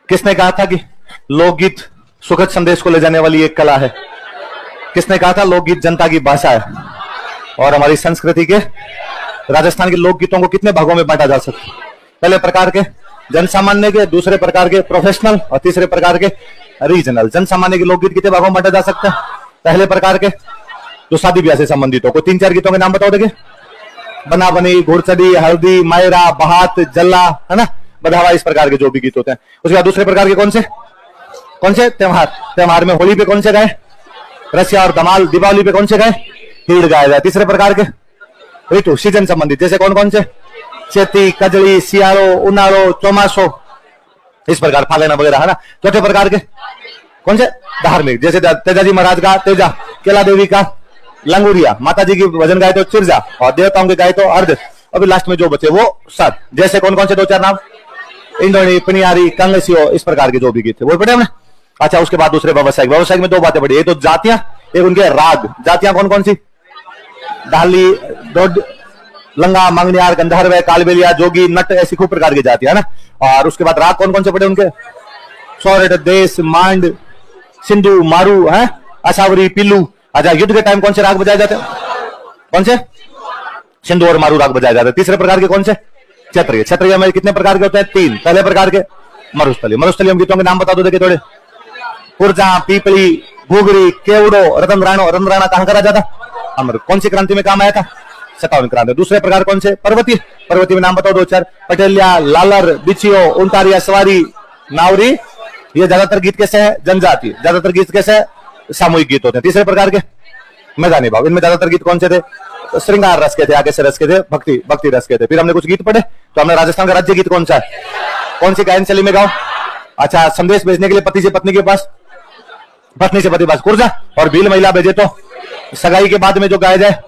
किसने कहा था कि लोकगीत सुखद संदेश को ले जाने वाली एक कला है? किसने कहा था लोकगीत जनता की भाषा है? और हमारी संस्कृति के राजस्थान के लोकगीतों को कितने भागों में बांटा जा सकता है? पहले प्रकार के जनसामान्य के, दूसरे प्रकार के प्रोफेशनल और तीसरे प्रकार के रीजनल। जनसामान्य के लोकगीत कितने भागों में बांटा जा सकता है? पहले प्रकार के जो शादी ब्याह से संबंधित हो, कोई 3-4 गीतों के नाम बताओ देखे। बना बनी, घुड़चड़ी, हल्दी, मायरा, बहात, जल्ला, है ना, बधावा, इस प्रकार के जो भी गीत होते हैं। उसके बाद दूसरे प्रकार के कौन से? त्योहार में होली पे कौन से गाए? रसिया और धमाल। दीपावली पे कौन से गाए? हीड़ गाया जाए। तीसरे प्रकार के ऋतु सीजन संबंधित, जैसे कौन से? चेती, कजड़ी, सियारो, उनारो, चौमासो, इस प्रकार फागण वगैरह, है ना। चौथे प्रकार के कौन से? धार्मिक, जैसे तेजाजी महाराज का तेजा, केला देवी का लंगूरिया, माता जी की भजन गाए तो चिरजा, और देवताओं के गाए तो अर्ध, अभी लास्ट में जो बचे वो सत। जैसे कौन से 2-4 नाम? इंद्रणी, पनियारी, कंगसियो, इस प्रकार के जो भी गीत थे वो पढ़े हमने। अच्छा, उसके बाद दूसरे व्यवसायिक में 2 बातें पढ़ी, एक तो जातियां, एक उनके राग। जातियां कौन सी? डाली, डोड, लंगा, मंगनियार, गंधर्व, कालबेलिया, जोगी, नट, ऐसी खूब प्रकार की जाति है ना। और उसके बाद राग कौन से पढ़े उनके? सौरठ, देश, मांड, सिंधु, मारू, है, असावरी, पिल्लू। अच्छा, युद्ध के टाइम कौन से राग बजाए जाते हैं? कौन से? सिंधु और मारू राग बजाए जाते हैं। तीसरे प्रकार के कौन से? क्षत्रिय। क्षत्रिय में कितने प्रकार के होते हैं? 3। पहले प्रकार के मरुस्थलीय गीतों के नाम बता दो देखे थोड़े। पुरजा, पीपली, घुघरी, केवड़ो, रतन राणा कहां करा जाता? अमर। कौन सी क्रांति में काम आया था? 57 क्रांति। दूसरे प्रकार कौन से? पर्वतीय में नाम बताओ 2-4। पटेलिया, लालर, बिचियो, उनतारिया, सवारी, नावरी। ये ज्यादातर गीत कैसे है? जनजाति। ज्यादातर गीत कैसे है? सामूहिक गीत होते हैं। तीसरे प्रकार के मैदानी भाव। इनमें ज्यादातर गीत कौन से थे? श्रृंगार रस के थे, आगे से रस के थे, भक्ति रस के थे। फिर हमने कुछ गीत पढ़े, तो हमने राजस्थान का राज्य गीत कौन सा है? कौन सी गायन शैली में गाओ? अच्छा, संदेश भेजने के लिए पति से पत्नी के पास, पत्नी से पति पास कुर्जा, और भील महिला भेजे तो सगाई के बाद में जो गाया जाए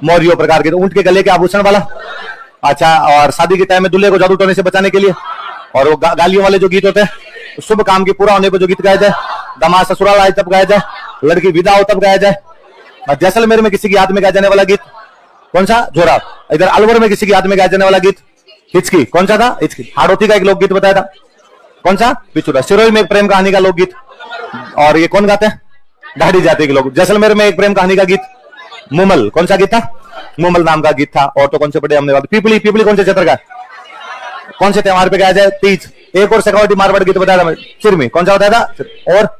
मोरियो प्रकार के, तो ऊंट के गले के आभूषण वाला। अच्छा, और शादी के टाइम में दूल्हे को जादू टोने से बचाने के लिए, और वो गालियों वाले जो गीत होते हैं, शुभ काम की पूरा होने पर जो गीत गाया जाए, दामाद ससुराल आए तब गाया जाए, लड़की विदा हो तब गाया जाए। और जैसलमेर में किसी की याद में गाया जाने वाला गीत कौन सा? जोरा। इधर अलवर में किसी की याद में गाया जाने वाला गीत हिचकी, कौन सा था? हिचकी। हाड़ोती का एक लोकगीत बताया था, कौन सा? पिछुरा। सिरोही में एक प्रेम कहानी का लोकगीत, और ये कौन गाते हैं? ढाडी जाति के लोग। जैसलमेर में एक प्रेम कहानी का गीत मुमल, कौन सा गीत था? मुमल नाम का गीत था। और तो कौन से पढ़े हमने? पीपली कौन से क्षेत्र का? कौन से त्योहार पे गाया जाए? तीज। एक और शेखावटी मारवाड़ गीत बताया था चिरमी, कौन सा बताया था? और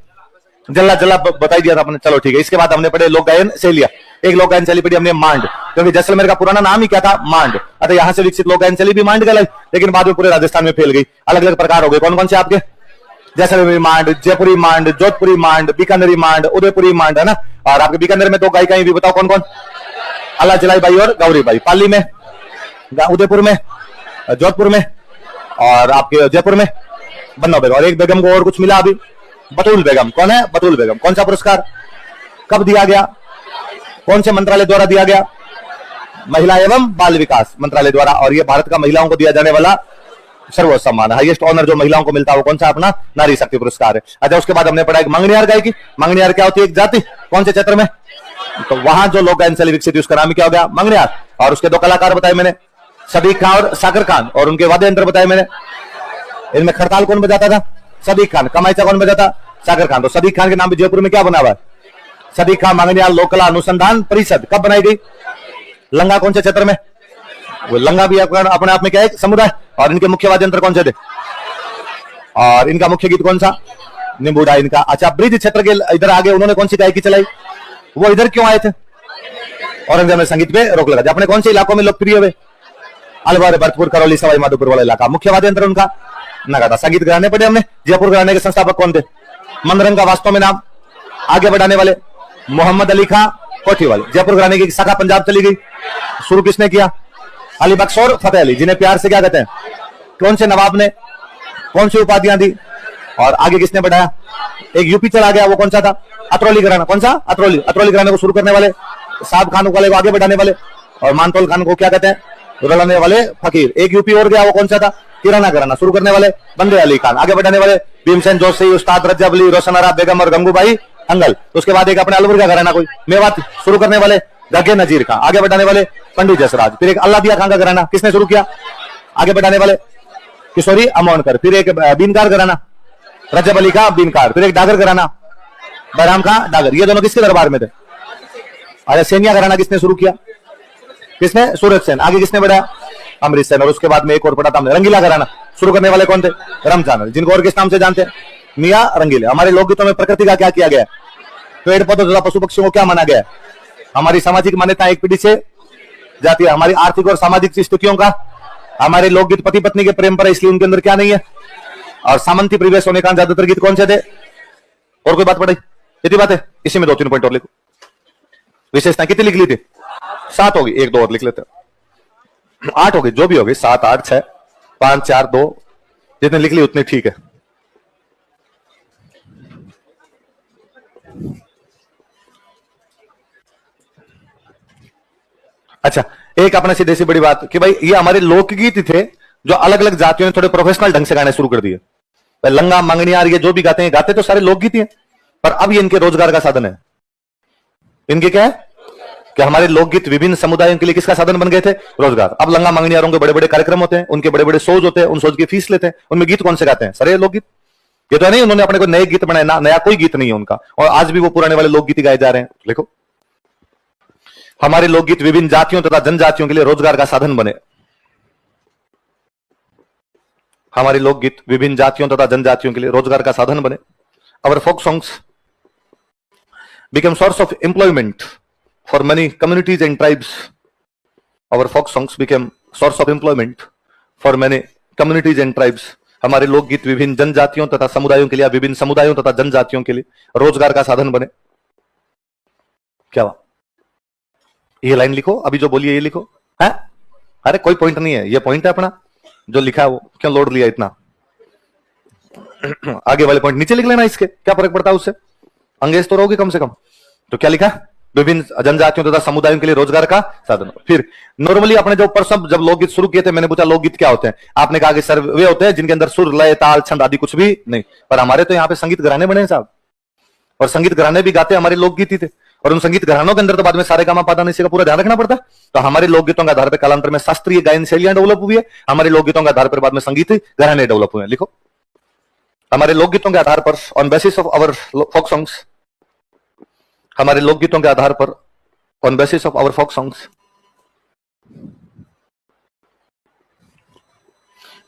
जल्ला बताई दिया था अपने। चलो ठीक है। इसके बाद हमने पढ़े लोक गायन शैलियां। एक लोक गायन शैली पढ़ी हमने मांड, क्योंकि जैसलमेर का पुराना नाम ही क्या था? मांड। अतः यहां से विकसित लोक गायन शैली भी मांड कहलाई, लेकिन बाद में पूरे राजस्थान में फैल गई। अलग अलग प्रकार हो गए। कौन से आपके? जैसलमेरी मांड, जयपुरी मांड, जोधपुरी मांड, बीकानेरी मांड, उदयपुरी मांड, है ना। और आपके बीकानेर में 2 गायिकाएं भी बताओ कौन? अल्लाह जलाई बाई और गौरी बाई। पाली में, उदयपुर में, जोधपुर में, और आपके जयपुर में बन्ना बेगम। और एक बेगम को और कुछ मिला अभी, बतूल बेगम। कौन है? बतूल बेगम। कौन सा पुरस्कार कब दिया गया? कौन से मंत्रालय द्वारा दिया गया? महिला एवं बाल विकास मंत्रालय द्वारा। और ये भारत का महिलाओं को दिया जाने वाला सर्वोच्च सम्मान, हाईएस्ट ऑनर जो महिलाओं को मिलता है वो कौन सा? अपना नारी शक्ति पुरस्कार है। अच्छा, उसके बाद हमने पढ़ा एक मंगनियार गायकी। मंगनियार क्या होती है? एक जाति। कौन से क्षेत्र में? तो वहां जो लोक गायन शैली विकसित हुई उसका नाम क्या हो गया? मंगनियार। और उसके 2 कलाकार बताए मैंने, सदीक खान और साकर खान, और उनके वाद्य यंत्र बताए मैंने। इनमें खड़ताल कौन बजाता था? सदीक खान। कमाईचा कौन बजाता? साकर खान। तो सदीक खान के नाम पे जयपुर में क्या बना हुआ है? सदीक खान मंगनियार लोक कला अनुसंधान परिषद। कब बनाई गई? लंगा कौन से क्षेत्र में? वो लंगा भी अपने आप में क्या है? समुदाय। और इनके मुख्य वाद्य यंत्र कौन से थे? और इनका मुख्य गीत कौन सा? निम्बूडा इनका। अच्छा, ब्रिज क्षेत्र के इधर आगे उन्होंने कौन सी गायकी चलाई? वो इधर क्यों आए थे? औरंगजेब ने संगीत पे रोक लगा दी। अपने कौन से इलाकों में लोकप्रिय हुए? अलवर, भरतपुर, करौली, सवाई माधोपुर वाला इलाका। मुख्य वाद्य यंत्र उनका नगाड़ा। संगीत घराने पढ़े हमने। जयपुर घराने के संस्थापक कौन थे? मंदरंग का वास्तव में नाम आगे बढ़ाने वाले मोहम्मद अली खां कोठीवाल। जयपुर घराने की शाखा पंजाब चली गई। शुरू किसने किया? अली बख्श और फतेह अली, जिन्हें प्यार से क्या कहते हैं? कौन से नवाब ने कौन सी उपाधियां दी? और आगे किसने बढ़ाया? एक यूपी चला गया, वो कौन सा था? अतरौली घराना। कौन सा? अतरौली घराने को शुरू करने वाले, साहब खान वाले को आगे बढ़ाने वाले, और मानतोल खान को क्या कहते हैं? रुलाने वाले फकीर। एक यूपी और गया, वो कौन सा था? किराना घराना। शुरू करने वाले बंदे अली खान, आगे बढ़ाने वाले भीमसेन जोशी, उस्ताद रजब अली, रोशन आरा बेगम और गंगूबाई हंगल। उसके बाद एक अपने अलवर का घराना कोई मेवात। शुरू करने वाले गगे नजीर खान, आगे बढ़ाने वाले पंडित जसराज। फिर एक अल्लाह दिया खान का घराना, किसने शुरू किया? आगे बढ़ाने वाले किशोरी अमोनकर। फिर एक बीनकार घराना, रजब अली का बीनकार, फिर एक डागर घराना, बहराम का डागर, ये दोनों किसके दरबार में थे? अच्छा, सेनिया घराना किसने शुरू किया? किसने? सूरज सेन। आगे किसने बढ़ाया? अमृत सेन। और उसके बाद में एक और पढ़ा था हमने, रंगीला घराना। शुरू करने वाले कौन थे? रमजान, जिनको और किस नाम से जानते हैं? मियां रंगीले। हमारे लोकगीतों में प्रकृति का क्या किया गया? पेड़ पौधों तथा पशु पक्षियों को क्या माना गया? हमारी सामाजिक मान्यता एक पीढ़ी से जाती है। हमारी आर्थिक और सामाजिक स्थितियों का, हमारे लोकगीत पति पत्नी के प्रेम पर, इसलिए उनके अंदर क्या नहीं है? और सामंती परिवेश होने का ज्यादातर गीत कौन से थे? और कोई बात पढ़ाई? इतनी बात है, इसी में 2-3 पॉइंट और लिखो। विशेषता कितनी लिख ली थी? 7 होगी, 1-2 और लिख लेते हैं। 8 होगी, जो भी होगी, 7, 8, 6, 5, 4, 2, जितने लिख ली उतने ठीक है। अच्छा, एक अपने सीधे सी बड़ी बात कि भाई ये हमारे लोकगीत थे जो अलग अलग जातियों ने थोड़े प्रोफेशनल ढंग से गाने शुरू कर दिए। लंगा मंगनियार ये जो भी गाते हैं, गाते तो सारे लोकगीत ही हैं, पर अब ये इनके रोजगार का साधन है। इनके क्या है कि हमारे लोकगीत विभिन्न समुदायों के लिए किसका साधन बन गए थे? रोजगार। अब लंगा मंगनियारों के बड़े बड़े कार्यक्रम होते हैं, उनके बड़े बड़े शोज होते हैं, उन शोज की फीस लेते हैं। उनमें गीत कौन से गाते हैं? सारे लोकगीत। ये तो नहीं उन्होंने अपने को नए गीत बनाए ना, नया कोई गीत नहीं है उनका, और आज भी वो पुराने वाले लोकगीत गाए जा रहे हैं। देखो, हमारे लोकगीत विभिन्न जातियों तथा जनजातियों के लिए रोजगार का साधन बने। हमारे लोकगीत विभिन्न जातियों तथा जनजातियों के लिए रोजगार का साधन बने। Our folk songs became source of employment for many communities and tribes. Our folk songs became source of employment for many communities and tribes. हमारे लोकगीत विभिन्न जनजातियों तथा समुदायों के लिए, विभिन्न समुदायों तथा जनजातियों के लिए रोजगार का साधन बने। क्या हुआ? ये लाइन लिखो, अभी जो बोलिए ये लिखो है। अरे कोई पॉइंट नहीं है, ये पॉइंट है अपना जो लिखा है वो, क्यों लोड लिया इतना? आगे वाले पॉइंट नीचे लिख लेना, इसके क्या फर्क पड़ता है उससे? अंग्रेज तो रहोगे कम से कम। तो क्या लिखा? विभिन्न जनजातियों तथा समुदायों के लिए रोजगार का साधन। फिर नॉर्मली अपने जो सब जब लोकगीत शुरू किए थे, मैंने पूछा लोकगीत क्या होते हैं? आपने कहा कि सर वे होते हैं जिनके अंदर सुर, लय, ताल, छंद आदि कुछ भी नहीं। पर हमारे तो यहाँ पे संगीत घराने बने हैं साहब, और संगीत घराने भी गाते हमारे लोकगीत ही थे। और उन संगीत घरानों के अंदर तो बाद में सारे गामा पादा निसे का पूरा ध्यान रखना पड़ता। तो हमारे लोकगीतों के आधार पर कालांतर में शास्त्रीय गायन शैलियां डेवलप हुई है। हमारे लोकगीतों के आधार पर बाद में संगीत घराने डेवलप हुए हैं। लिखो, हमारे लोकगीतों के आधार पर, on basis of our folk songs, हमारे लोकगीतों के आधार पर, on basis of our folk songs,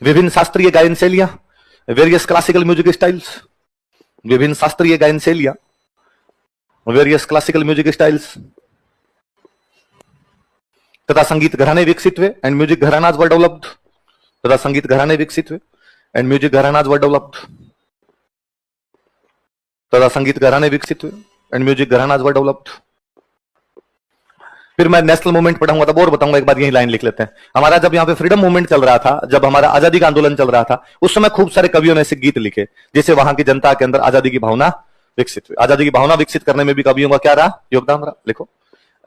विभिन्न शास्त्रीय गायन शैलियां, वेरियस क्लासिकल म्यूजिक स्टाइल्स, विभिन्न शास्त्रीय गायन शैलियां, वेरियस क्लासिकल म्यूजिक स्टाइल्स तथा संगीत घराने विकसित हुए and music gharanas were developed, तथा संगीत घराने विकसित हुए and music gharanas were developed, तथा संगीत घराने विकसित हुए and music gharanas were developed. फिर मैं नेशनल मूवमेंट पढ़ाऊंगा तब और बताऊंगा, एक बार यही लाइन लिख लेते हैं। हमारा जब यहाँ पे फ्रीडम मूवमेंट चल रहा था, जब हमारा आजादी का आंदोलन चल रहा था, उस समय खूब सारे कवियों ने ऐसे गीत लिखे जिससे वहां की जनता के अंदर आजादी की भावना विकसित हुई। आजादी की भावना विकसित करने में भी कवियों का क्या रहा? योगदान रहा। लिखो,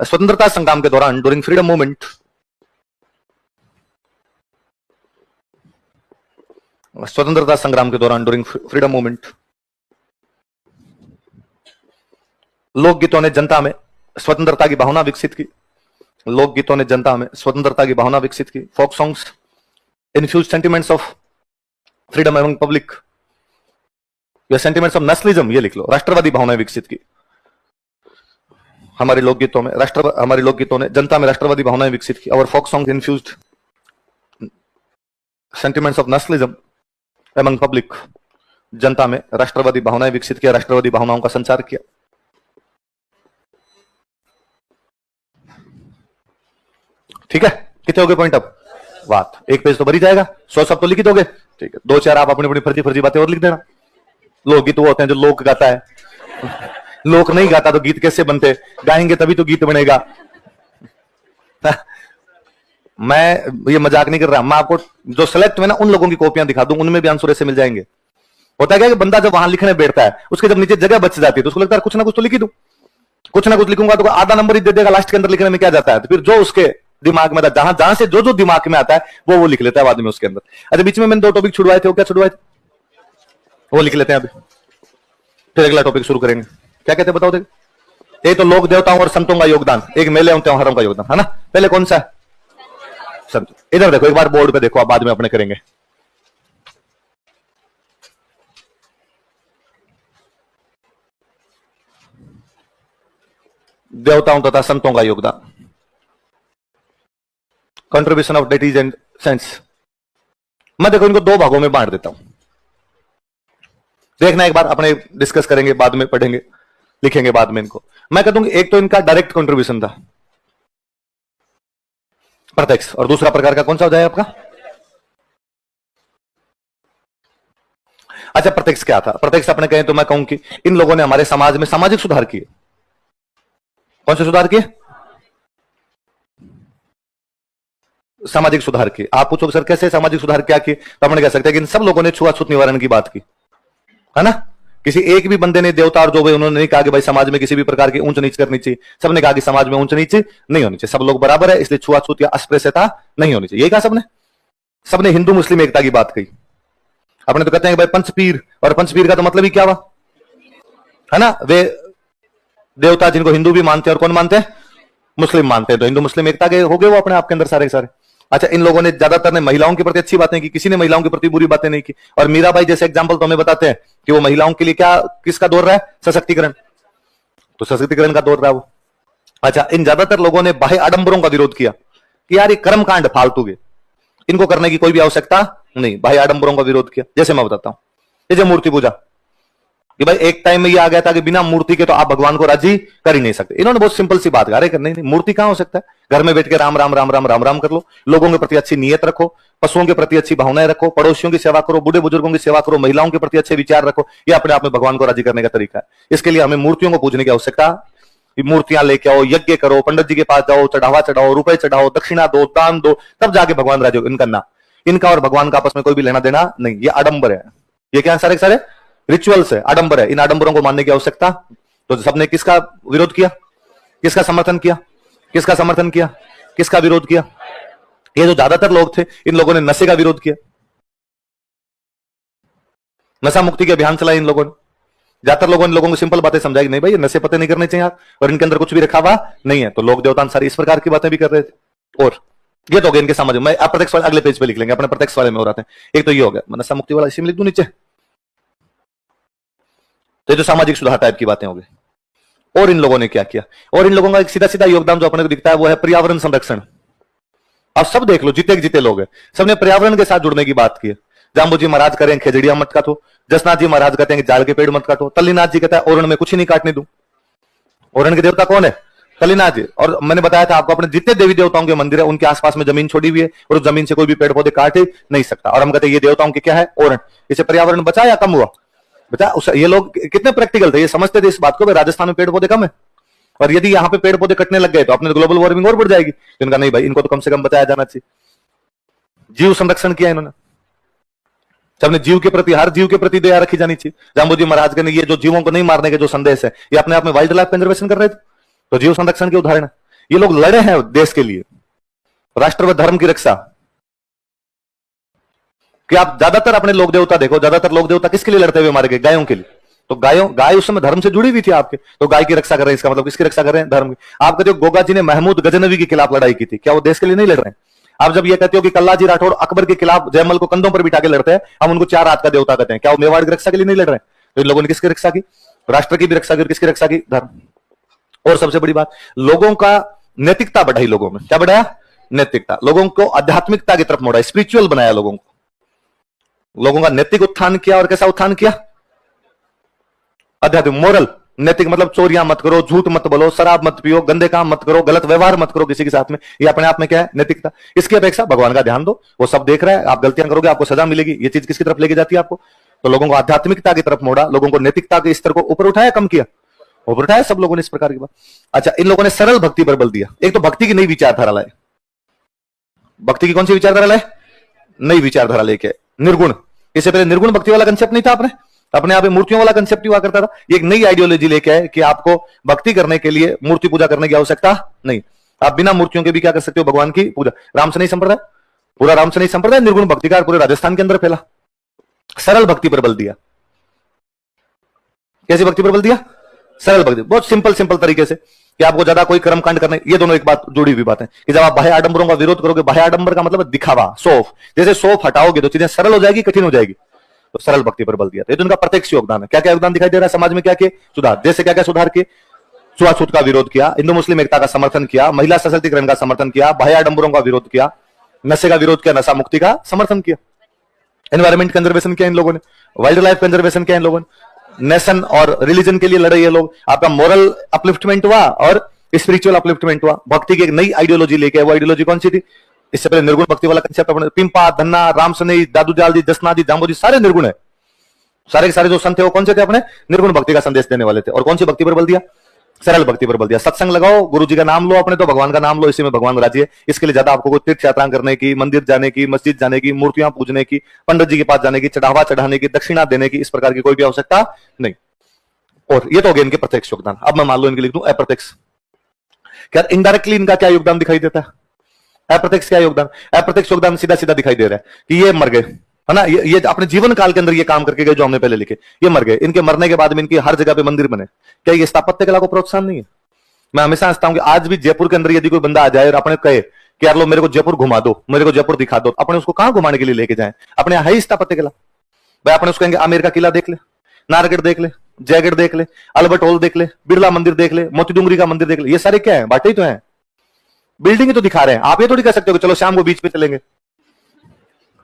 स्वतंत्रता संग्राम के दौरान, ड्यूरिंग फ्रीडम मूवमेंट, स्वतंत्रता संग्राम के दौरान, ड्यूरिंग फ्रीडम मूवमेंट, लोकगीतों ने जनता में स्वतंत्रता की भावना विकसित की। लोकगीतों ने जनता में स्वतंत्रता की भावना विकसित की। Folk songs infuse sentiments of freedom among public, या सेंटिमेंट्स ऑफ नेशनलिज्म, ये लिख लो, राष्ट्रवादी भावनाएं विकसित की। हमारे लोकगीतों में हमारे लोकगीतों ने जनता में राष्ट्रवादी भावनाएं विकसित की। और folk songs infused sentiments of nationalism among public, जनता में राष्ट्रवादी भावनाएं विकसित किया, राष्ट्रवादी भावनाओं का संचार किया। ठीक है, कितने हो गए पॉइंट? अब बात एक पेज तो भरी जाएगा, 100 शब्द तो लिख दोगे। ठीक है, 2-4 आप अपनी अपनी फर्जी बातें और लिख देना। लोकगीत वो होते हैं जो लोक गाता है, लोक नहीं गाता तो गीत कैसे बनते? गाएंगे तभी तो गीत बनेगा। मैं ये मजाक नहीं कर रहा, मैं आपको जो सेलेक्ट हुए ना उन लोगों की कॉपियां दिखा दूं, उनमें भी आंसर ऐसे मिल जाएंगे। होता है क्या कि बंदा जब वहां लिखने बैठता है, उसके जब नीचे जगह बच जाती है तो उसको लगता है कुछ ना कुछ तो लिख ही दूं, कुछ ना कुछ लिखूंगा तो आधा नंबर ही दे देगा लास्ट के अंदर। लिखने में क्या जाता है? तो फिर जो उसके दिमाग में था, जहां से जो दिमाग में आता है वो लिख लेता है बाद में उसके अंदर। अच्छा, बीच में मैंने 2 टॉपिक छुड़वाए थे, वो क्या छुड़वाए थे? वो लिख लेते हैं अभी, फिर अगला टॉपिक शुरू करेंगे। क्या कहते हैं बताओ? देख, एक तो लोक देवताओं और संतों का योगदान, एक मेले और त्योहारों का योगदान, है ना? पहले कौन सा है? संत। इधर देखो, एक बार बोर्ड पे देखो, आप बाद में अपने करेंगे। देवताओं तथा संतों का योगदान, contribution of deities and cents. मैं देखो इनको दो भागों में बांट देता हूं, देखना एक बार, अपने डिस्कस करेंगे, बाद में पढ़ेंगे, लिखेंगे बाद में इनको। मैं कहता हूं एक तो इनका डायरेक्ट कंट्रीब्यूशन था, प्रत्यक्ष, और दूसरा प्रकार का कौन सा हो जाए आपका? अच्छा, प्रत्यक्ष क्या था? प्रत्यक्ष अपने कहें तो मैं कहूं कि इन लोगों ने हमारे समाज में सामाजिक सुधार किए। कौन से सुधार किए? सामाजिक सुधार किए। आप पूछोगे सर कैसे सामाजिक सुधार क्या किए, तो अपने कह सकते हैं कि इन सब लोगों ने छुआछूत निवारण की बात की, है ना। किसी एक भी बंदे ने, देवता और जो भी, उन्होंने नहीं कहा कि भाई समाज में किसी भी प्रकार की ऊंच नीच करनी चाहिए। सबने कहा कि समाज में ऊंच नीच नहीं होनी चाहिए, सब लोग बराबर है, इसलिए छुआछूत या अस्पृश्यता नहीं होनी चाहिए, यही कहा सबने। सबने हिंदू मुस्लिम एकता की बात कही। अपने तो कहते हैं कि भाई पंचपीर, और पंचपीर का तो मतलब ही क्या हुआ, है ना। वे देवता जिनको हिंदू भी मानते हैं और कौन मानते हैं, मुस्लिम मानते हैं, तो हिंदू मुस्लिम एकता के हो गए वो अपने आपके अंदर सारे सारे। अच्छा, इन लोगों ने ज्यादातर ने महिलाओं के प्रति अच्छी बातें की, किसी ने महिलाओं के प्रति बुरी बातें नहीं की। और मीराबाई जैसे एग्जाम्पल तो हमें बताते हैं कि वो महिलाओं के लिए क्या, किसका दौर रहा है, सशक्तिकरण, तो सशक्तिकरण का दौर रहा है वो। अच्छा, इन ज्यादातर लोगों ने बाह्य आडंबरों का विरोध किया कि यार ये कर्मकांड फालतू के, इनको करने की कोई भी आवश्यकता नहीं, बाह्य आडंबरों का विरोध किया। जैसे मैं बताता हूं, जैसे मूर्ति पूजा, कि भाई एक टाइम में ये आ गया था कि बिना मूर्ति के तो आप भगवान को राजी कर ही नहीं सकते। इन्होंने बहुत सिंपल सी बात कहा, अरे नहीं, मूर्ति कहां हो सकता है, घर में बैठ के राम राम राम राम राम राम कर लो, लोगों के प्रति अच्छी नीयत रखो, पशुओं के प्रति अच्छी भावनाएं रखो, पड़ोसियों की सेवा करो, बूढ़े बुजुर्गों की सेवा करो, महिलाओं के प्रति अच्छे विचार रखो, ये अपने आप में भगवान को राजी करने का तरीका है। इसके लिए हमें मूर्तियों को पूजने की आवश्यकता, मूर्तियां लेके आओ, यज्ञ करो, पंडित जी के पास जाओ, चढ़ावा चढ़ाओ, रुपए चढ़ाओ, दक्षिणा दो, दान दो, तब जाके भगवान राजी हो। इनका ना, इनका और भगवान का आपस में कोई भी लेना देना नहीं, ये आडंबर है। ये क्या सारे सारे रिचुअल्स है, आडंबर है। इन आडंबरों को मानने की आवश्यकता, तो सबने किसका विरोध किया, किसका समर्थन किया, किसका समर्थन किया, किसका विरोध किया? ये जो ज्यादातर लोग थे, इन लोगों ने नशे का विरोध किया, नशा मुक्ति के अभियान चलाए इन लोगों ने। ज्यादातर लोगों ने लोगों को सिंपल बातें समझाई, नहीं भाई ये नशे पते नहीं करने चाहिए यार, और इनके अंदर कुछ भी रखा हुआ नहीं है, तो लोग देवता सारी इस प्रकार की बातें भी कर रहे थे। और ये तो हो गया इनके समझ में। आप प्रत्यक्ष वाले अगले पेज पे लिख लेंगे, अपने प्रत्यक्ष वाले में हो रहा था। एक तो ये हो गया नशा मुक्ति वाला, इसी में लिख दूं नीचे, तो जो सामाजिक सुधार टाइप की बातें हो गई। और इन लोगों ने क्या किया, और इन लोगों का एक सीधा सीधा योगदान जो अपने को दिखता है वो है पर्यावरण संरक्षण। आप सब देख लो, जीते जीते लोग हैं, सबने पर्यावरण के साथ जुड़ने की बात की है। जाम्बू जी महाराज करें खेजड़िया मत काटो, जसनाथ जी महाराज कहते हैं कि जाल के पेड़ मत काटो, तल्लीनाथ जी कहता है ओरण में कुछ नहीं काटने दूं। ओरण के देवता कौन है? तल्लीनाथ जी। और मैंने बताया था आपको, अपने जितने देवी देवताओं के मंदिर है उनके आसपास में जमीन छोड़ी हुई है, और उस जमीन से कोई भी पेड़ पौधे काट नहीं सकता। और हम कहते हैं ये देवताओं के क्या है, ओरण। इसे पर्यावरण बचा या कम हुआ? बचा। ये लोग कितने प्रैक्टिकल थे, ये समझते थे इस बात को, राजस्थान में पेड़ पौधे कम है, और यदि यहाँ पे पेड़ पौधे कटने लग गए तो अपने ग्लोबल वार्मिंग और बढ़ जाएगी। तो इनका नहीं भाई, इनको तो कम से कम बचाया जाना चाहिए। जीव संरक्षण किया इन्होंने, सबने जीव के प्रति, हर जीव के प्रति दया रखी जानी चाहिए। जाम्बू जी महाराज के ने ये जो जीवों को नहीं मारने के जो संदेश है, ये अपने आप में वाइल्ड लाइफ कंजर्वेशन कर रहे थे, तो जीव संरक्षण के उदाहरण है। ये लोग लड़े हैं देश के लिए, राष्ट्र व धर्म की रक्षा। कि आप ज्यादातर अपने लोक देवता देखो, ज्यादातर लोक देवता किसके लिए लड़ते हुए मारे गए? गायों के लिए। तो गाय उस समय धर्म से जुड़ी हुई थी आपके, तो गाय की रक्षा कर रहे हैं, इसका मतलब किसकी रक्षा कर रहे हैं? धर्म की। आप कहते हो गोगा जी ने महमूद गजनवी के खिलाफ लड़ाई की थी, क्या वो देश के लिए नहीं लड़ रहे हैं? आप जब ये कहते हो कि कल्ला जी राठौड़ अकबर के खिलाफ जयमल को कंधों पर बिठा के लड़ते हैं, हम उनको 4 हाथ का देवता कहते हैं, क्या वो मेवाड़ की रक्षा के लिए नहीं लड़ रहे हैं? तो इन लोगों ने किसकी रक्षा की? राष्ट्र की भी रक्षा की, किसकी रक्षा की? धर्म। और सबसे बड़ी बात, लोगों का नैतिकता बढ़ाई, लोगों में क्या बढ़ाया? नैतिकता। लोगों को आध्यात्मिकता की तरफ मोड़ा, स्पिरिचुअल बनाया लोगों को, लोगों का नैतिक उत्थान किया। और कैसा उत्थान किया? आध्यात्मिक, मोरल। नैतिक मतलब चोरियां मत करो, झूठ मत बोलो, शराब मत पियो, गंदे काम मत करो, गलत व्यवहार मत करो किसी के साथ में। ये अपने आप में क्या है? नैतिकता। इसकी अपेक्षा भगवान का ध्यान दो, वो सब देख रहा है, आप गलतियां करोगे आपको सजा मिलेगी। ये चीज किसकी तरफ लेके जाती है आपको? तो लोगों को आध्यात्मिकता की तरफ मोड़ा, लोगों को नैतिकता के स्तर को ऊपर उठाया, कम किया? ऊपर उठाया सब लोगों ने इस प्रकार की बात। अच्छा, इन लोगों ने सरल भक्ति पर बल दिया। एक तो भक्ति की नई विचारधारा लाए। भक्ति की कौन सी विचारधारा लाए? नई विचारधारा लेके निर्गुण। इससे पहले निर्गुण भक्ति वाला कंसेप्ट नहीं था, अपने आप में मूर्तियों वाला कंसेप्ट हुआ करता था। ये एक नई आइडियोलॉजी लेके आए कि आपको भक्ति करने के लिए मूर्ति पूजा करने की आवश्यकता नहीं, आप बिना मूर्तियों के भी क्या कर सकते हो? भगवान की पूजा। रामसनेही संप्रदाय, पूरा रामसनेही संप्रदाय निर्गुण भक्ति का पूरे राजस्थान के अंदर फैला। सरल भक्ति पर बल दिया। कैसी भक्ति पर बल दिया? सरल भक्ति, बहुत सिंपल तरीके से, कि आपको ज्यादा कोई कर्मकांड करने। ये दोनों एक बात जुड़ी हुई बात है कि जब आप बाह्य आडंबरों का विरोध करोगे, बाह्य आडंबर का मतलब दिखावा, सौफ, जैसे सौफ हटाओगे तो चीजें सरल हो जाएगी, कठिन हो जाएगी। तो सरल भक्ति पर बल दिया। ये तो इनका प्रत्यक्ष योगदान है। क्या क्या योगदान दिखाई दे रहा है समाज में? क्या क्या सुधार, जैसे क्या क्या सुधार किए? छुआछूत का विरोध किया, हिंदू मुस्लिम एकता का समर्थन किया, महिला सशक्तिकरण का समर्थन किया, बाह्य आडंबरों का विरोध किया, नशे का विरोध किया, नशा मुक्ति का समर्थन किया, एनवायरमेंट कंजर्वेशन किया इन लोगों ने, वाइल्ड लाइफ कंजर्वेशन किया इन लोगों ने, नेशन और रिलीजन के लिए लड़े ये लोग। आपका मोरल अपलिफ्टमेंट हुआ और स्पिरिचुअल अपलिफ्टमेंट हुआ। भक्ति की एक नई आइडियोलॉजी लेके, वो आइडियोलॉजी कौन सी थी? इससे पहले निर्गुण भक्ति वाला कंसेप्ट अपने पिंपा, धन्ना, राम सनेई, दादू दयाल जी, जसना जी, जाम्बो जी, सारे निर्गुण है। सारे के सारे जो संत थे वो कौन से थे? अपने निर्गुण भक्ति का संदेश देने वाले थे। और कौन सी भक्ति पर बल दिया? सरल भक्ति पर बल दिया। सत्संग लगाओ, गुरु जी का नाम लो, अपने तो भगवान का नाम लो, इसी में भगवान राजी है। इसके लिए ज्यादा आपको कोई तीर्थ यात्रा करने की, मंदिर जाने की, मस्जिद जाने की, मूर्तियां पूजने की, पंडित जी के पास जाने की, चढ़ावा चढ़ाने की, दक्षिणा देने की, इस प्रकार की कोई भी आवश्यकता नहीं। और ये तो हो गया इनके प्रत्यक्ष योगदान। अब मैं मान लो इनके लिख दूं अप्रत्यक्ष। क्या इनडायरेक्टली इनका क्या योगदान दिखाई देता है? अप्रत्यक्ष क्या योगदान? अप्रत्यक्ष योगदान सीधा सीधा दिखाई दे रहा है कि ये मर गए, है ना, ये अपने जीवन काल के अंदर ये काम करके गए जो हमने पहले लिखे, ये मर गए। इनके मरने के बाद में इनकी हर जगह पे मंदिर बने। क्या ये स्थापत्य कला को प्रोत्साहन नहीं है? मैं हमेशा हंसता हूं कि आज भी जयपुर के अंदर यदि कोई बंदा आ जाए और अपने कहे कि यार लो मेरे को जयपुर घुमा दो, मेरे को जयपुर दिखा दो, अपने उसको कहां घुमाने के लिए लेके जाएं? अपने यहां है स्थापत्य कला भाई। अपने उसको कहेंगे आमेर का किला देख ले, नारगढ़ देख ले, जयगढ़ देख ले, अल्बर्ट हॉल देख ले, बिरला मंदिर देख ले, मोती डूंगरी का मंदिर देख ले। ये सारे क्या है? बाटे ही तो है, बिल्डिंग ही तो दिखा रहे हैं। आप ये थोड़ी कह सकते हो कि चलो शाम को बीच पे चलेंगे,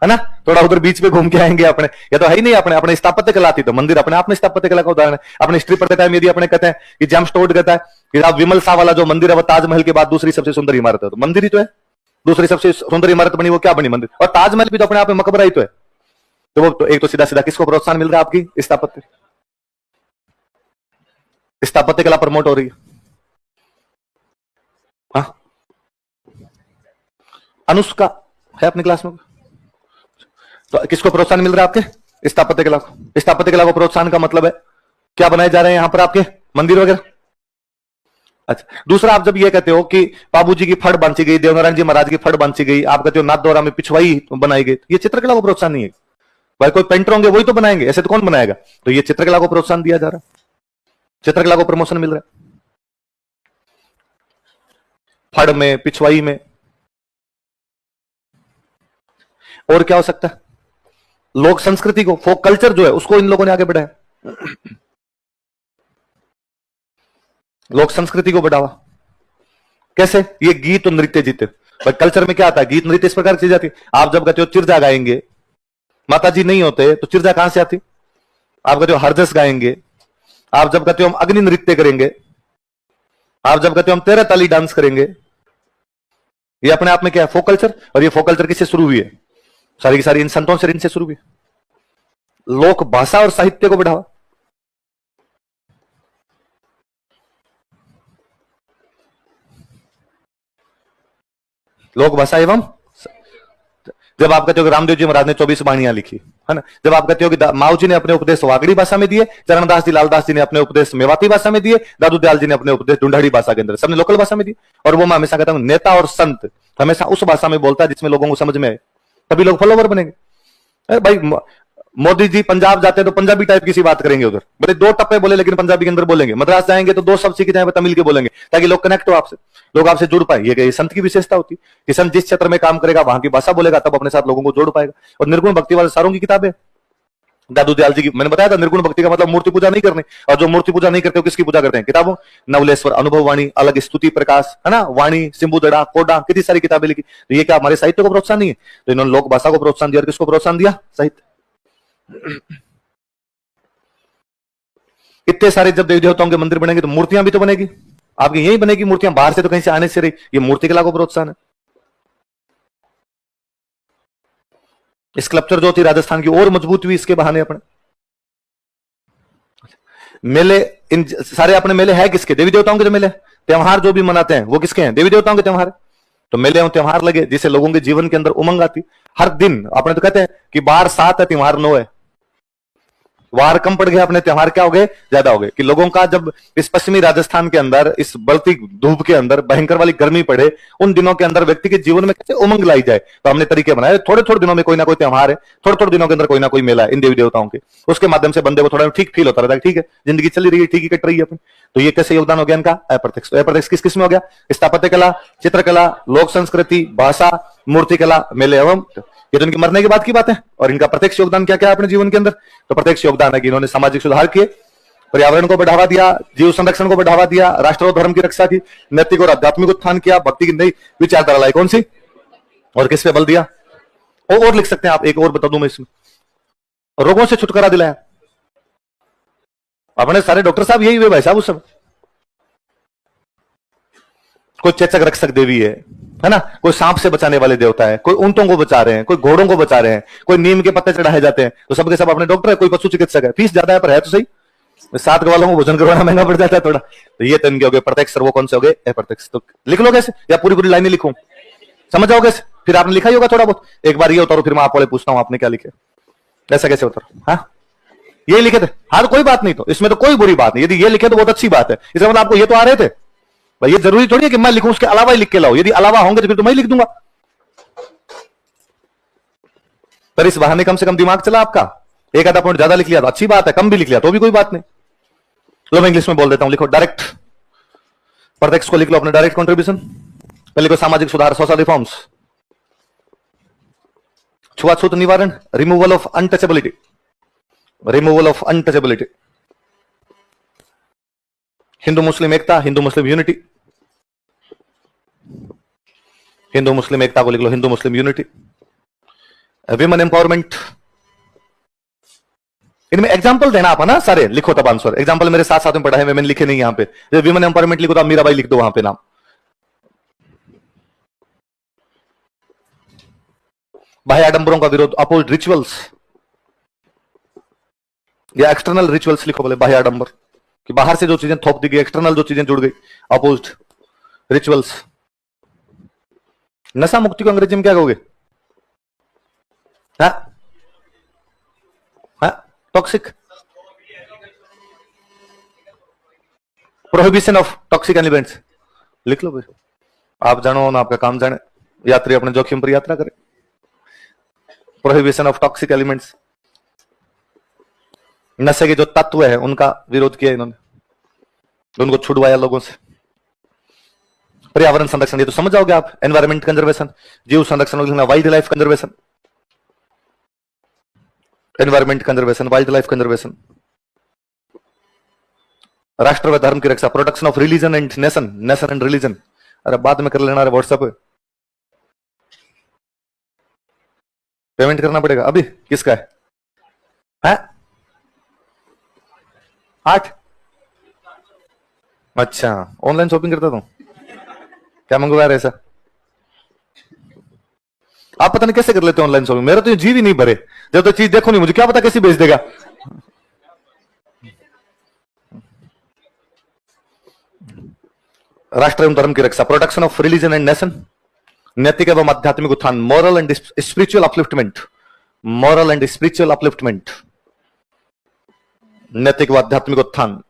है ना, थोड़ा उधर बीच पे घूम के आएंगे। अपने ये तो है ही नहीं। अपने स्थापत्य कला थी तो मंदिर अपने आप में स्थापत्य कला का उदाहरण है। अपने हिस्ट्री पढ़ते टाइम यदि अपने कहते हैं कि जेम्स टोड कहता है कि आप विमल शाह वाला जो मंदिर है वो ताजमहल के बाद दूसरी सबसे सुंदर इमारत है, तो मंदिर ही तो है। दूसरी सबसे सुंदर इमारत बनी, वो क्या बनी? मंदिर। और ताजमहल भी तो अपने आप में मकबरा ही तो है। तो वो तो एक तो सीधा सीधा किसको प्रोत्साहन मिल रहा है? आपकी स्थापत्य कला प्रमोट हो रही है। हाँ, अनुष्का है अपनी क्लास में, तो किसको प्रोत्साहन मिल रहा है? आपके स्थापत्य कला को। स्थापत्य कला को प्रोत्साहन का मतलब है क्या बनाए जा रहे हैं यहां पर आपके मंदिर वगैरह। अच्छा, दूसरा आप जब ये कहते हो कि बाबूजी की फड़ बांधी गई, देवनारायण जी महाराज की फड़ बांधी गई, आप कहते हो नाथ द्वारा में पिछवाई बनाई गई, ये चित्रकला को प्रोत्साहन नहीं है भाई। कोई पेंटर होंगे वही तो बनाएंगे, ऐसे तो कौन बनाएगा? तो ये चित्रकला को प्रोत्साहन दिया जा रहा है, चित्रकला को प्रमोशन मिल रहा है फड़ में, पिछवाई में। और क्या हो सकता है? लोक संस्कृति को, फोक कल्चर जो है उसको इन लोगों ने आगे बढ़ाया। लोक संस्कृति को बढ़ावा कैसे? ये गीत और नृत्य जीते। पर कल्चर में क्या आता है? गीत नृत्य इस प्रकार की चीज आती है। आप जब कहते हो चिरजा गाएंगे, माता जी नहीं होते तो चिरजा कहां से आती? आप कहते हो हरजस गाएंगे, आप जब कहते हो हम अग्नि नृत्य करेंगे, आप जब कहते हो हम 13 ताली डांस करेंगे, ये अपने आप में क्या है? Folk culture. और ये फोक कल्चर किससे शुरू हुई है? सारी की सारी इन संतों से, इनसे शुरू हुई। लोक भाषा और साहित्य को बढ़ावा। लोक भाषा एवं, जब आप कहते हो कि रामदेव जी महाराज ने 24 वाणियां लिखी, है ना, जब आप कहते हो कि माऊ जी ने अपने उपदेश वागड़ी भाषा में दिए, चरणदास जी, लालदास जी ने अपने उपदेश मेवाती भाषा में दिए, दादू दयाल जी ने अपने उपदेश ढूंढाड़ी भाषा के अंदर, सबने लोकल भाषा में दिए। और वो मैं हमेशा कहता हूं नेता और संत हमेशा उस भाषा में बोलता है जिसमें लोगों को समझ में आए, तभी लोग फॉलोवर बनेंगे। भाई मोदी जी पंजाब जाते हैं तो पंजाबी टाइप की सी बात करेंगे, उधर बड़े 2 टप्पे बोले लेकिन पंजाबी के अंदर बोलेंगे। मद्रास जाएंगे तो 2 शब्द सीख जाएंगे, तमिल के बोलेंगे, ताकि लोग कनेक्ट हो आपसे, लोग आपसे जुड़ पाए। ये संत की विशेषता होती है कि संत जिस क्षेत्र में काम करेगा वहां की भाषा बोलेगा, तब अपने साथ लोगों को जोड़ पाएगा। और निर्गुण भक्ति वाले सारों की किताबें, दादू दयाल जी की मैंने बताया था, निर्गुण भक्ति का मतलब मूर्ति पूजा नहीं करनी। और जो मूर्ति पूजा नहीं करते हो किसकी पूजा करते हैं? किताबों, नवलेश्वर, अनुभव वाणी, अलग स्तुति प्रकाश, है ना, वाणी, सिंबुदड़ा, कोडा, कितनी सारी किताबें लिखी। तो ये क्या हमारे साहित्य को प्रोत्साहन नहीं है? तो इन्होंने लोक भाषा को प्रोत्साहन दिया। किसको प्रोत्साहन दिया? साहित्य। इतने सारे जब देवी देवताओं के मंदिर बनेंगे तो मूर्तियां भी तो बनेगी, आपकी यही बनेगी मूर्तियां, बाहर से तो कहीं से आने से रही। ये मूर्ति कला को प्रोत्साहन है। स्कल्पचर जो थी राजस्थान की और मजबूत हुई इसके बहाने। अपने मेले, इन सारे अपने मेले है किसके? देवी देवताओं के। जो मेले त्योहार जो भी मनाते हैं वो किसके हैं? देवी देवताओं के त्योहार। तो मेले और त्योहार लगे जिससे लोगों के जीवन के अंदर उमंग आती। हर दिन अपने तो कहते हैं कि बाहर 7 है त्योहार 9 है, वार कम पड़ गया, अपने त्योहार क्या हो गए? ज्यादा हो गए। कि लोगों का जब इस पश्चिमी राजस्थान के अंदर इस बढ़ती धूप के अंदर भयंकर वाली गर्मी पड़े, उन दिनों के अंदर व्यक्ति के जीवन में कैसे उमंग लाई जाए, तो हमने तरीके बनाए। थोड़े थोड़े दिनों में कोई ना कोई त्योहार है, थोड़े थोड़े दिनों के अंदर कोई ना कोई मेला है इन देवी देवताओं के। उसके माध्यम से बंदे को थोड़ा ठीक फील होता रहता है, ठीक है जिंदगी चली रही है, ठीक ही कट रही है अपनी। तो ये कैसे योगदान हो गया इनका? अप्रत्यक्ष। अप्रत्यक्ष किस किस में हो गया? स्थापत्य कला, चित्रकला, लोक संस्कृति, भाषा, मूर्ति कला, मेले एवं। ये तो इनके मरने के बाद की बात है। और इनका प्रत्यक्ष योगदान क्या क्या है अपने जीवन के अंदर? तो प्रत्यक्ष योगदान है कि इन्होंने सामाजिक सुधार किए, पर्यावरण को बढ़ावा दिया, जीव संरक्षण को बढ़ावा दिया, राष्ट्र और धर्म की रक्षा की, नैतिक और आध्यात्मिक उत्थान किया, भक्ति की नई विचारधारा लाई। कौन सी और किस पे बल दिया? और लिख सकते हैं आप, एक और बता दूं मैं इसमें, रोगों से छुटकारा दिलाया। अपने सारे डॉक्टर साहब यही हुए भाई साहब उस समय। कोई चेचक रक्षक देवी है ना, कोई सांप से बचाने वाले देवता है, कोई ऊंटों को बचा रहे हैं, कोई घोड़ों को बचा रहे हैं, कोई नीम के पत्ते चढ़ाए जाते हैं, तो सबके सब अपने डॉक्टर है। कोई पशु चिकित्सक है, फीस ज्यादा है पर है तो सही। 7 वालों को भोजन करवाना महंगा पड़ जाता है थोड़ा। तो ये तो इनके हो गए प्रत्यक्ष, वो कौन से हो गए अप्रत्यक्ष। तो लिख लो कैसे, या पूरी पूरी लाइनें लिखूं, समझ जाओगे? फिर आपने लिखा ही होगा थोड़ा बहुत। एक बार ये उतारो, फिर मैं आप वाले पूछता हूं आपने क्या लिखे। ऐसा कैसे उतारो? हाँ ये लिखे थे, हाँ तो कोई बात नहीं, तो इसमें तो कोई बुरी बात नहीं। यदि ये लिखे तो बहुत अच्छी बात है, इसका मतलब आपको ये तो आ रहे थे भाई। ये जरूरी थोड़ी है कि मैं लिखूं, उसके अलावा ही लिख के लाओ। यदि अलावा होंगे तो फिर तो मैं ही लिख दूंगा। पर इस बहाने कम से कम दिमाग चला आपका। एक आधा पॉइंट ज्यादा लिख लिया तो अच्छी बात है, कम भी लिख लिया तो भी कोई बात नहीं। लो मैं इंग्लिश में बोल देता हूं, लिखो डायरेक्ट। प्रत्यक्ष को लिख लो अपने, डायरेक्ट कंट्रीब्यूशन। पहले को सामाजिक सुधार, सोशल रिफॉर्म्स, छुआछूत निवारण, removal of untouchability, removal of untouchability, Hindu Muslim एकता, हिंदू मुस्लिम यूनिटी, हिंदू मुस्लिम एकता को लिख लो, Hindu Muslim unity, women empowerment. इनमें एग्जांपल देना आप ना, सारे लिखो तब आंसर। एग्जांपल मेरे साथ साथ में पढ़ा है, मैंने लिखे नहीं यहां पे। विमेन एम्पावरमेंट लिखो तो आप मीराबाई लिख दो वहां पे नाम। बाह्य आडंबरों का विरोध, अपोज रिचुअल्स या एक्सटर्नल रिचुअल्स लिखो बोले। बाह्य आडंबर कि बाहर से जो चीजें थोप दी गई, एक्सटर्नल जो चीजें जुड़ गई, अपोज्ड रिचुअल्स। नशा मुक्ति को अंग्रेजी में क्या कहोगे? Toxic, prohibition of toxic elements लिख लो भाई। आप जानो ना, आपका काम जाने, यात्री अपने जोखिम पर यात्रा करे। प्रोहिबिशन ऑफ टॉक्सिक एलिमेंट्स, नशे के जो तत्व है उनका विरोध किया इन्होंने, उनको छुड़वाया लोगों से। पर्यावरण संरक्षण, ये तो समझ जाओगे आप। एनवायरमेंट कंजर्वेशन, जीव संरक्षण, wildlife conservation, environment conservation, wildlife conservation, राष्ट्र व धर्म की रक्षा, protection of religion and nation, nation and religion. अरे बाद में कर लेना, व्हाट्सएप पे पेमेंट करना पड़ेगा। अभी किसका है? 8? अच्छा, ऑनलाइन शॉपिंग करता हूं, क्या मंगवा रहे ऐसा? आप पता नहीं कैसे कर लेते हो ऑनलाइन शॉपिंग। मेरा तो जीव ही नहीं भरे, जब तो चीज देखो नहीं, मुझे क्या पता कैसे भेज देगा। राष्ट्र एवं धर्म की रक्षा, protection of religion and nation, नैतिक एवं आध्यात्मिक उत्थान, moral and spiritual upliftment, moral and spiritual upliftment, नैतिक व आध्यात्मिक उत्थान,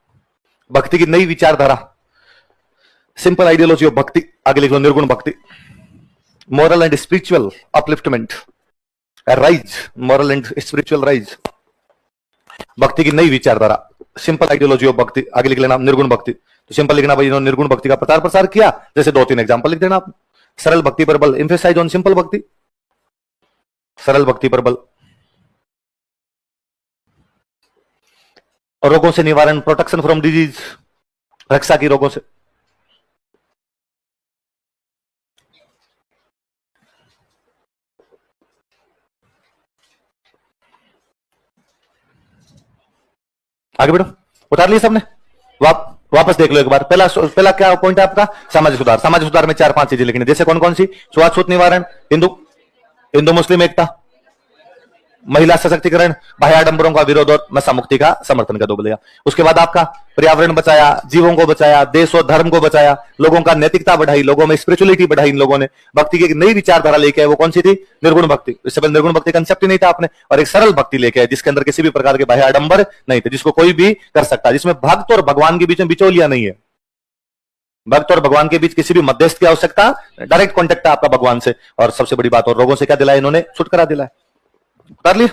भक्ति की नई विचारधारा, सिंपल आइडियोलॉजी ऑफ भक्ति, आगे लिख लो निर्गुण भक्ति, moral and spiritual upliftment, rise, moral and spiritual rise, भक्ति की नई विचारधारा, सिंपल आइडियोलॉजी ऑफ भक्ति, आगे लिख लेना निर्गुण भक्ति। तो सिंपल लिखना भाई, इन्होंने निर्गुण भक्ति का प्रचार प्रसार किया, जैसे 2-3 एग्जांपल लिख देना आप। सरल भक्ति पर बल, एम्फेसाइज ऑन सिंपल भक्ति, सरल भक्ति पर बल, रोगों से निवारण, प्रोटेक्शन फ्रॉम डिजीज, रक्षा की रोगों से, आगे बढ़ो। उतार लिया सबने? वापस देख लो एक बार। पहला क्या पॉइंट है आपका? सामाजिक सुधार। सामाजिक सुधार में 4-5 चीजें लिखनी, जैसे कौन कौन सी? छुआछूत निवारण, हिंदू मुस्लिम एकता, महिला सशक्तिकरण, बाह्य आडंबरों का विरोध और नशा मुक्ति का समर्थन कर दो बोलेगा। उसके बाद आपका पर्यावरण बचाया, जीवों को बचाया, देश और धर्म को बचाया, लोगों का नैतिकता बढ़ाई, लोगों में स्पिरिचुअलिटी बढ़ाई इन लोगों ने, भक्ति की एक नई विचारधारा लेके आए। वो कौन सी थी? निर्गुण भक्ति। इससे पहले निर्गुण भक्ति कंसेप्ट ही नहीं था आपने। और एक सरल भक्ति लेके आए जिसके अंदर किसी भी प्रकार के बाह्य आडंबर नहीं थे, जिसको कोई भी कर सकता, जिसमें भक्त और भगवान के बीच में बिचौलिया नहीं है। भक्त और भगवान के बीच किसी भी मध्यस्थ की आवश्यकता, डायरेक्ट कॉन्टेक्ट है आपका भगवान से। और सबसे बड़ी बात, और रोगों से क्या दिलाया इन्होंने? छुटकारा दिलाया। कर लिया?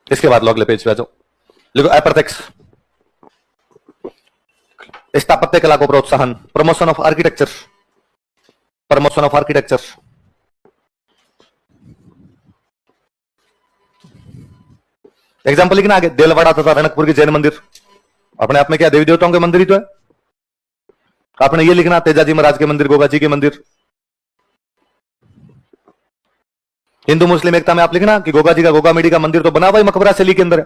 इसके बाद लो अगले पेज पे आ जाओ, लिखो अप्रत्यक्ष, स्थापत्य कला को प्रोत्साहन, promotion of architecture, promotion of architecture, example लिखना आगे, देलवाड़ा तथा रणकपुर के जैन मंदिर अपने आप में क्या देवी देवताओं के मंदिर ही तो है। आपने ये लिखना, तेजाजी महाराज के मंदिर, गोगा जी के मंदिर। हिंदू मुस्लिम एकता में आप लिखना कि गोगा जी का, गोगा मेडी का मंदिर तो बना हुआ ही मकबरा शैली के अंदर है।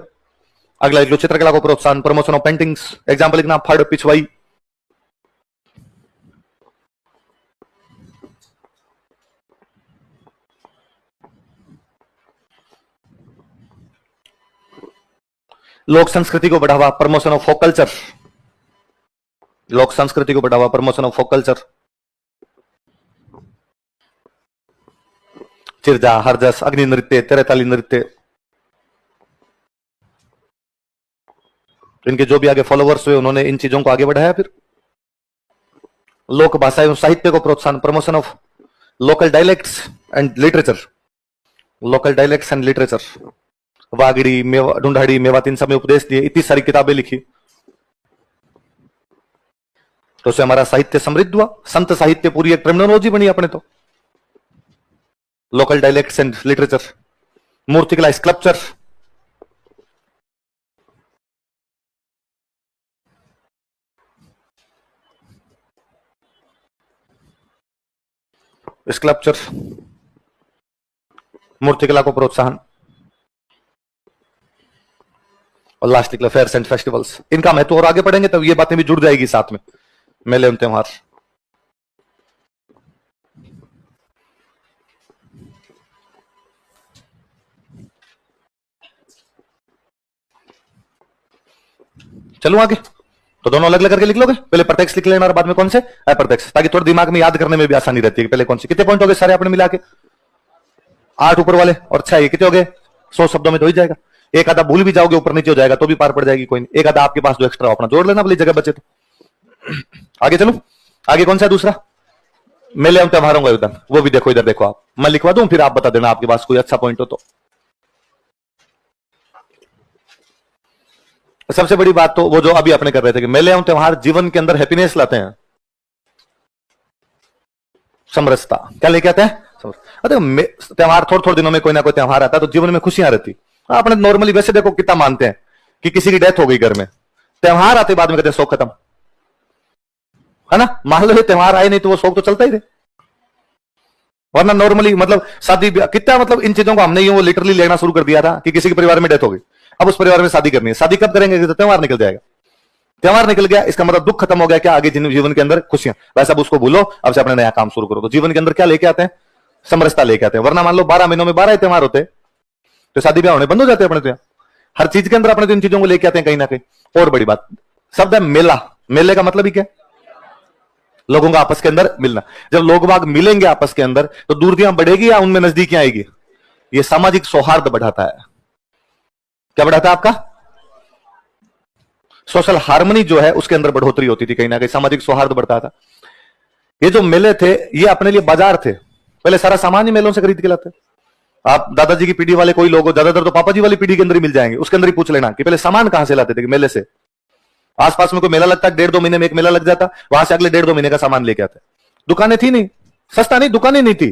अगला लिख लो, चित्रकला को प्रोत्साहन, प्रमोशन ऑफ पेंटिंग्स। एग्जाम्पल लिखना, फड़ पिछवाई। लोक संस्कृति को बढ़ावा, प्रमोशन ऑफ फोक कल्चर। लोक संस्कृति को बढ़ावा, प्रमोशन ऑफ फोक कल्चर। चिरजा, हरजस, अग्नि नृत्य, तेरेताली नृत्य, इनके जो भी आगे फॉलोवर्स हुए उन्होंने इन चीजों को आगे बढ़ाया। फिर लोक भाषा एवं साहित्य को प्रोत्साहन, promotion of local dialects and literature. Local dialects and literature, Vagdi, Dhundhari, Mewat, इन सब में उपदेश दिए, इतनी सारी किताबें लिखी, तो उससे हमारा साहित्य समृद्ध हुआ। संत साहित्य पूरी एक टर्मिनोलॉजी बनी अपने तो। लोकल डायलेक्ट्स एंड लिटरेचर, मूर्तिकला, स्कल्पचर, स्कल्पचर, मूर्तिकला को प्रोत्साहन, और लास्ट निकला फेयर्स एंड फेस्टिवल्स। इनका महत्व और आगे पढ़ेंगे तब ये बातें भी जुड़ जाएगी साथ में, मेले एवं त्योहार। चलूं आगे, तो दोनों अलग अलग करके लिख लोगे, पहले प्रत्यक्ष लिख लेना और बाद में कौन से अप्रत्यक्ष, ताकि थोड़ा दिमाग में याद करने में भी आसानी रहती है कि पहले कौन से। कितने पॉइंट हो गए सारे आपने मिला के? 8 ऊपर वाले और 6 ये कितने हो गए? 100 शब्दों में तो ही जाएगा। एक आधा भूल भी जाओगे, ऊपर नीचे हो जाएगा तो भी पार पड़ जाएगी, कोई नहीं। एक आधा आपके पास जो एक्स्ट्रा अपना जोड़ लेना, भले जगह बचे तो। आगे चलो, आगे कौन सा दूसरा? मेले एवं त्योहारों का योगदान, वो भी देखो, इधर देखो आप, मैं लिखवा दूं फिर आप बता देना आपके पास कोई अच्छा पॉइंट हो तो। सबसे बड़ी बात तो वो जो अभी आपने कर रहे थे कि मेले एवं त्योहार जीवन के अंदर हैप्पीनेस लाते हैं, समरसता। क्या लेके आते हैं? त्योहार, थोड़े थोड़े दिनों में कोई ना कोई त्योहार आता है तो जीवन में खुशियां रहती। आपने नॉर्मली वैसे देखो कितना मानते हैं कि किसी की डेथ हो गई घर में, त्योहार आते बाद में कहते हैं शोक खत्म, है ना। मान लो ये त्योहार आए नहीं तो वो शोक तो चलता ही रहे। वरना नॉर्मली मतलब शादी कितना, मतलब इन चीजों को हमने यूं लिटरली लेना शुरू कर दिया था कि किसी के परिवार में डेथ हो गई, अब उस परिवार में शादी करनी है। शादी कब करेंगे? तो त्योहार निकल जाएगा। त्योहार निकल गया इसका मतलब दुख खत्म हो गया, क्या आगे जीवन के अंदर खुशियां। वैसे अब उसको भूलो, अब से अपने नया काम शुरू करो। तो जीवन के अंदर क्या लेके आते हैं? समरसता लेके आते हैं। वरना मान लो 12 महीनों में 12 त्योहार होते तो शादी ब्याह होने बंद हो जाते हैं अपने। तो हर चीज के अंदर अपने तो इन चीजों को लेके आते हैं कहीं ना कहीं। और बड़ी बात, शब्द है मेला। मेले का मतलब ही क्या? लोगों का आपस के अंदर मिलना। जब लोग बाग मिलेंगे आपस के अंदर तो दूरियां बढ़ेगी या उनमें नजदीकियां आएगी? ये सामाजिक सौहार्द बढ़ाता है। क्या बढ़ाता है आपका? सोशल हार्मनी जो है उसके अंदर बढ़ोतरी होती थी, कहीं ना कहीं सामाजिक सौहार्द बढ़ता था। ये जो मेले थे ये अपने लिए बाजार थे। पहले सारा सामान ही मेलों से खरीद के लाते। आप दादाजी की पीढ़ी वाले कोई लोग, ज्यादातर तो पापा जी वाली पीढ़ी के अंदर ही मिल जाएंगे, उसके अंदर ही पूछ लेना कि पहले सामान कहां से लाते थे? मेले से। आसपास में कोई मेला लगता है, 1.5-2 महीने में एक मेला लग जाता, वहां से अगले 1.5-2 महीने का सामान लेके आते। दुकानें थी नहीं, सस्ता नहीं, दुकानें नहीं थी।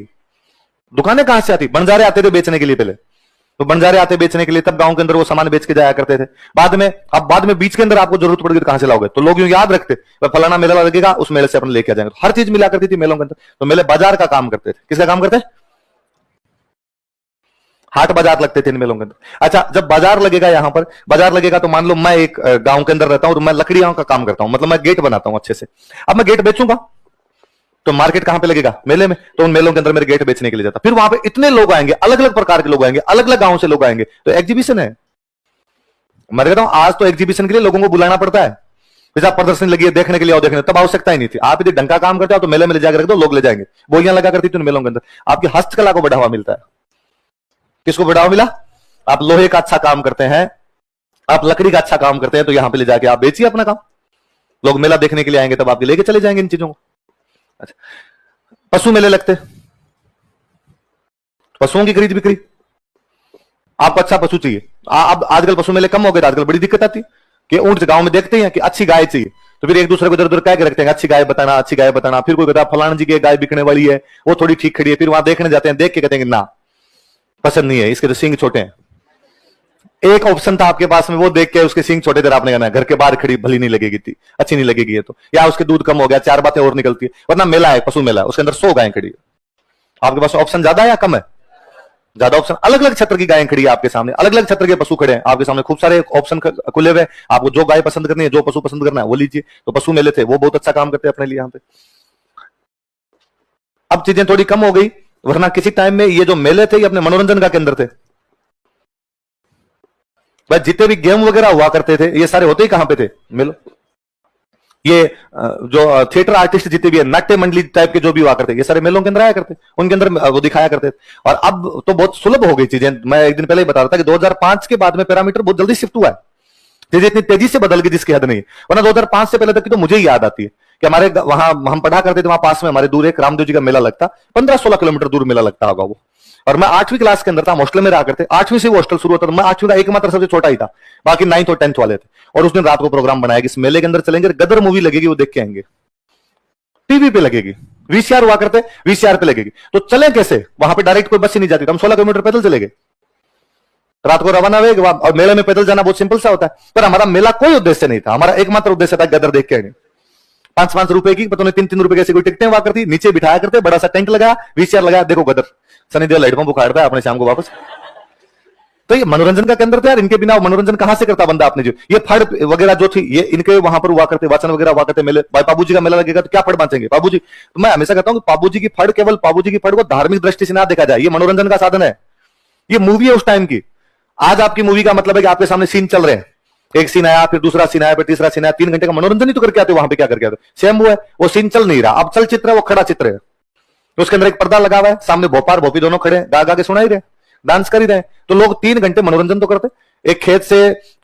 दुकानें कहां से आती? बंजारे आते थे बेचने के लिए पहले, तो बंजारे आते बेचने के लिए, तब गांव के अंदर वो सामान बेच के जाया करते थे। बाद में बीच के अंदर आपको जरूरत पड़ेगी तो कहां से लाओगे? तो लोग यूं याद रखते, फलाना मेला लगेगा उस मेले से अपन लेके आ जाएंगे। तो हर चीज मिला करती थी मेलों के अंदर। तो मेले बाजार का काम करते थे। किसका काम करते? हाट बाजार लगते थे इन मेलों के अंदर। अच्छा, जब बाजार लगेगा, यहां पर बाजार लगेगा तो मान लो मैं एक गांव के अंदर रहता हूं, तो मैं लकड़ियों का काम करता हूं, मतलब मैं गेट बनाता हूं अच्छे से। अब मैं गेट बेचूंगा तो मार्केट कहां पे लगेगा? मेले में। तो उन मेलों के अंदर मेरे गेट बेचने के लिए जाता। फिर वहां पे इतने लोग आएंगे, अलग अलग प्रकार के लोग आएंगे, अलग अलग गांव से लोग आएंगे, तो एग्जीबिशन है। मैं कहता हूं आज तो एग्जीबिशन के लिए लोगों को बुलाना पड़ता है। जैसे प्रदर्शनी लगी है देखने के लिए, आओ देखने, तब आवश्यकता ही नहीं थी। आप यदि ढंग का काम करते हो तो मेले में ले जाकर रख दो, लोग ले जाएंगे। बोलियां लगा करती थी उन मेलों के अंदर। आपकी हस्तकला को बढ़ावा मिलता है। किसको बढ़ावा मिला? आप लोहे का अच्छा काम करते हैं, आप लकड़ी का अच्छा काम करते हैं, तो यहां पे ले जाके आप बेचिए अपना काम। लोग मेला देखने के लिए आएंगे, तब आपके लेके चले जाएंगे इन चीजों को। अच्छा, पशु मेले लगते, पशुओं की खरीद बिक्री। आपको अच्छा पशु चाहिए, अब आजकल पशु मेले कम हो गए, आजकल बड़ी दिक्कत आती कि ऊंट गांव में देखते हैं कि अच्छी गाय चाहिए, तो फिर एक दूसरे को इधर उधर कह के रखते हैं अच्छी गाय बताना, अच्छी गाय बताना। फिर कोई कहता है फलाना जी की गाय बिकने वाली है, वो थोड़ी ठीक खड़ी है। फिर वहां देखने जाते हैं, देख के कहते हैं कि ना, पसंद नहीं है, इसके तो सींग छोटे हैं। एक ऑप्शन था आपके पास में, वो देख के उसके सींग छोटे थे, आपने कहना घर के बाहर खड़ी भली नहीं लगेगी थी, अच्छी नहीं लगेगी ये तो, या उसके दूध कम हो गया, चार बातें और निकलती है, वरना मेला है, पशु मेला है, उसके अंदर 100 गायें खड़ी है। आपके पास ऑप्शन ज्यादा है या कम है? ज्यादा ऑप्शन। अलग अलग क्षेत्र की गायें खड़ी है आपके सामने, अलग अलग क्षेत्र के पशु खड़े हैं आपके सामने, खूब सारे ऑप्शन खुले हुए, आपको जो गाय पसंद करनी है, जो पशु पसंद करना है वो लीजिए। तो पशु मेले थे, वो बहुत अच्छा काम करते हैं अपने लिए यहाँ पे। अब चीजें थोड़ी कम हो गई, वरना किसी टाइम में ये जो मेले थे ये अपने मनोरंजन का केंद्र थे भाई। जितने भी गेम वगैरह हुआ करते थे ये सारे होते ही कहां पे थे? मेलो। ये जो थिएटर आर्टिस्ट जितने भी है, नाट्य मंडली टाइप के जो भी हुआ करते, ये सारे मेलों के अंदर आया करते, उनके अंदर वो दिखाया करते। और अब तो बहुत सुलभ हो गई चीजें। मैं एक दिन पहले ही बता रहा था कि 2005 के बाद में पैरामीटर बहुत जल्दी शिफ्ट हुआ है, चीजें इतनी तेजी से बदल गई जिसकी हद नहीं। वरना 2005 से पहले तक की तो मुझे ही याद आती है कि हमारे वहां हम पढ़ा करते थे, वहां पास में हमारे दूर एक रामदेव जी का मेला लगता, 15-16 किलोमीटर दूर मेला लगता होगा वो। और मैं 8वीं क्लास के अंदर था, हॉस्टल में रहा करते, 8वीं से वो हॉस्टल शुरू होता था, मैं 8वीं का एकमात्र सबसे छोटा ही था, बाकी 9th और 10th वाले थे। और उस दिन रात को प्रोग्राम बनाया कि इस मेले के अंदर चलेंगे, गदर मूवी लगेगी, वो देख के आएंगे, टीवी पे लगेगी, वीसीआर हुआ करते, वीसीआर पे लगेगी। तो चले कैसे? वहां पे डायरेक्ट कोई बस ही नहीं जाती, हम 16 किलोमीटर पैदल चले गए, रात को रवाना हुए। और मेले में पैदल जाना बहुत सिंपल सा होता है, पर हमारा मेला कोई उद्देश्य नहीं था, हमारा एकमात्र उद्देश्य था गदर देख के आएंगे। 5-5 रुपए की, पता नहीं 3-3 रुपए कैसे कोई टिकटें हुआ करती, नीचे बिठाया करते, बड़ा सा टेंट लगा, वीसीआर लगा, देखो गदर, सनी देओल लाइट में बुखारता है अपने शाम को वापस। तो ये मनोरंजन का केंद्र था यार, इनके बिना मनोरंजन कहां से करता बंदा अपने जो। ये फड़ वगैरह जो थी ये इनके वहां पर हुआ करते, वाचन वगैरह हुआ करते मेले। भाई पाबू जी का मेला लगेगा तो क्या फड़ बांचेंगे पाबू जी? तो मैं हमेशा कहता हूं कि पाबू जी की फड़ केवल पाबू जी की फड़ को धार्मिक दृष्टि से ना देखा जाए, ये मनोरंजन का साधन है, ये मूवी है उस टाइम की। आज आपकी मूवी का मतलब है कि आपके सामने सीन चल रहे हैं, एक सीन आया, फिर दूसरा सीन आया, फिर तीसरा सीन आया, 3 घंटे का मनोरंजन ही तो करके आते हो। वहां पे क्या करके आते हो? सेम वो है, वो सीन चल नहीं रहा, अब चल चित्र है, वो खड़ा चित्र है, तो उसके अंदर एक पर्दा लगा हुआ है, सामने भोपाल भोपी दोनों खड़े गा गा के सुना ही रहे, डांस कर ही रहे। तो लोग 3 घंटे मनोरंजन तो करते। एक खेत से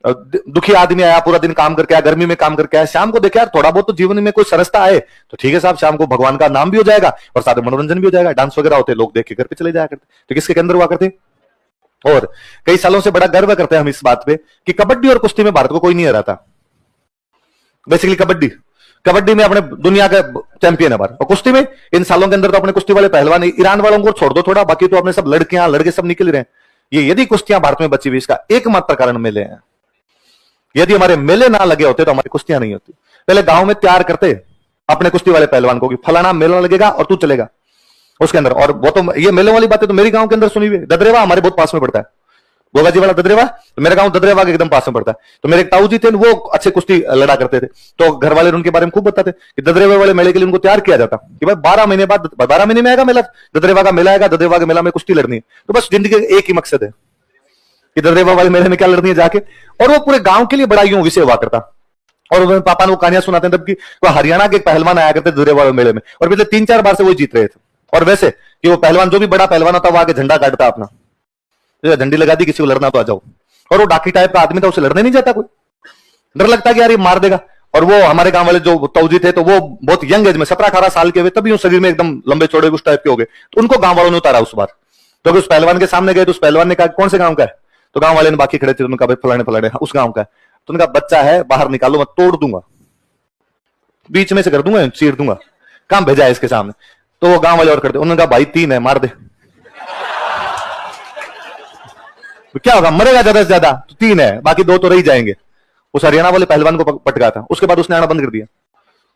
दुखी आदमी आया, पूरा दिन काम करके आया, गर्मी में काम करके आया, शाम को देखा यार थोड़ा बहुत तो जीवन में कोई सरसता आए तो ठीक है साहब, शाम को भगवान का नाम भी हो जाएगा और साथ में मनोरंजन भी हो जाएगा, डांस वगैरह होते, लोग देख के घर पे चले जाया करते। तो किसके अंदर हुआ करते? और कई सालों से बड़ा गर्व करते हैं हम इस बात पे कि कबड्डी और कुश्ती में भारत को कोई नहीं हराता। बेसिकली कबड्डी में अपने दुनिया का चैंपियन है भारत, और कुश्ती में इन सालों के अंदर तो अपने कुश्ती वाले पहलवान, ईरान वालों को छोड़ दो थोड़ा, बाकी तो अपने सब लड़कियां लड़के सब निकल रहे हैं। ये यदि कुश्तियां भारत में बची हुई, इसका एकमात्र कारण मेले हैं। यदि हमारे मेले ना लगे होते तो हमारी कुश्तियां नहीं होती। पहले गांव में तैयार करते अपने कुश्ती वाले पहलवान को कि फलाना मेला लगेगा और तू चलेगा उसके अंदर। और वो तो ये मेले वाली बातें तो मेरी गांव के अंदर सुनी हुई है। ददरेवा हमारे बहुत पास में पड़ता है, गोगाजी वाला ददरेवा, तो मेरा गांव ददरेवा के एकदम पास में पड़ता है। तो मेरे एक ताऊ जी थे, वो अच्छे कुश्ती लड़ा करते थे, तो घर वाले उनके बारे में खूब बताते कि ददरेवा वाले मेले के लिए उनको तैयार किया जाता कि भाई 12 महीने बाद, 12 महीने में आएगा मेला, ददरेवा का मेला आएगा, ददरेवा के मेला में कुश्ती लड़नी है। तो बस जिंदगी का एक ही मकसद है कि ददरेवा वाले मेले में क्या लड़नी है जाके, और वो पूरे गांव के लिए बड़ा यूं विषय हुआ करता। और पापा ने वो कहानियां सुनाते हैं तब की, वो हरियाणा के एक पहलवान आया करते ददरेवा वाले मेले में, और पिछले 3-4 बार से वो जीत रहे थे। और वैसे कि वो पहलवान जो भी बड़ा पहलवान होता वो आगे झंडा काटता अपना, झंडी लगा दी, किसी को लड़ना तो आ जाओ। और वो डाकी टाइप का आदमी था, उसे लड़ने नहीं जाता कोई, डर लगता कि यार ये मार देगा। और वो हमारे गांव वाले जो तौजी थे, तो वो बहुत यंग एज में 17-18 साल के हुए, तभी उस शरीर में एकदम लंबे चौड़े उस टाइप के हो गए। तो उनको गांव वालों ने उतारा उस बार, तो उस पहलवान के सामने गए तो उस पहलवान ने कहा कौन से गांव का है? तो गांव वाले ने बाकी खड़े थे, उनका फलाने फलाने उस गांव का है। तो उनका बच्चा है, बाहर निकालो, मैं तोड़ दूंगा, बीच में से कर दूंगा, चीर दूंगा, काम भेजा है इसके सामने। तो वो गांव वाले और करते, उन्होंने कहा भाई 3 है, मार दे। तो क्या होगा, मरेगा ज्यादा से ज्यादा, तो 3 है, बाकी 2 तो रह जाएंगे। उस हरियाणा वाले पहलवान को पटका था, उसके बाद उसने आना बंद कर दिया।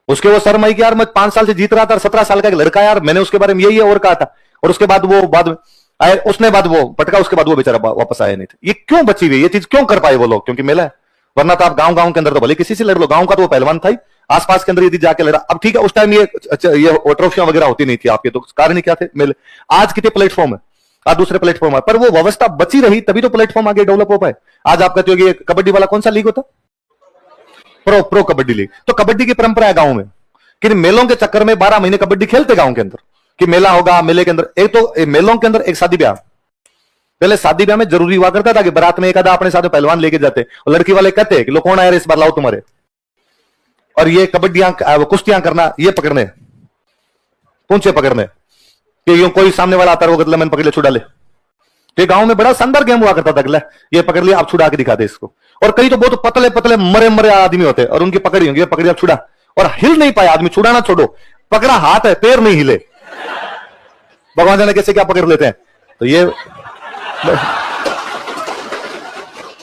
उसके वो शर्म आई कि यार मैं 5 साल से जीत रहा था, 17 साल का एक लड़का यार, मैंने उसके बारे में यही और कहा था। और उसके बाद वो बाद में आए, उसने बाद वो पटका, उसके बाद वो बेचारा वापस आया नहीं था। ये क्यों बची हुई, ये चीज क्यों कर पाए वो लोग? क्योंकि मेला है। वरना तो आप गांव के अंदर तो भले किसी से लड़ लो, गांव का तो वो पहलवान था ही, आसपास के अंदर यदि जाके लड़ा। अब ठीक है, उस टाइम ये ट्रॉफियां वगैरह होती नहीं थी आपके, तो कारण क्या थे मेले। आज कितने प्लेटफॉर्म है, आज दूसरे प्लेटफॉर्म है, पर वो व्यवस्था बची रही तभी तो प्लेटफॉर्म आगे डेवलप हो पाए। आज आप कहते हो कि कबड्डी वाला कौन सा लीग होता? Pro kabaddi league. तो कबड्डी की परंपरा है गांव में, कि मेलों के चक्कर में 12 महीने कबड्डी खेलते गांव के अंदर, कि मेला होगा, मेले के अंदर एक तो मेलों के अंदर एक शादी ब्याह। पहले शादी ब्याह में जरूरी हुआ करता था कि बारात में एक आधा अपने साथ पहलवान लेके जाते, और लड़की वाले कहते कि लो कौन आया इस बार, लाओ तुम्हारे। और ये कबड्डियां कुश्तियां करना, ये पकड़ने, पूंछे पकड़ने, कि यूं कोई सामने वाला आता है वो गदला मैंने पकड़ ले, छुड़ा ले। तो गांव में बड़ा शानदार गेम हुआ करता था, अगला ये पकड़ लिया, आप छुड़ा के दिखा दे इसको। और कई तो बहुत पतले पतले मरे मरे आदमी होते, और उनकी पकड़ी होंगी, पकड़ी आप छुड़ा, और हिल नहीं पाया आदमी, छुड़ाना छोड़ो, पकड़ा हाथ है, पैर नहीं हिले, भगवान जाने कैसे क्या पकड़ लेते हैं। तो ये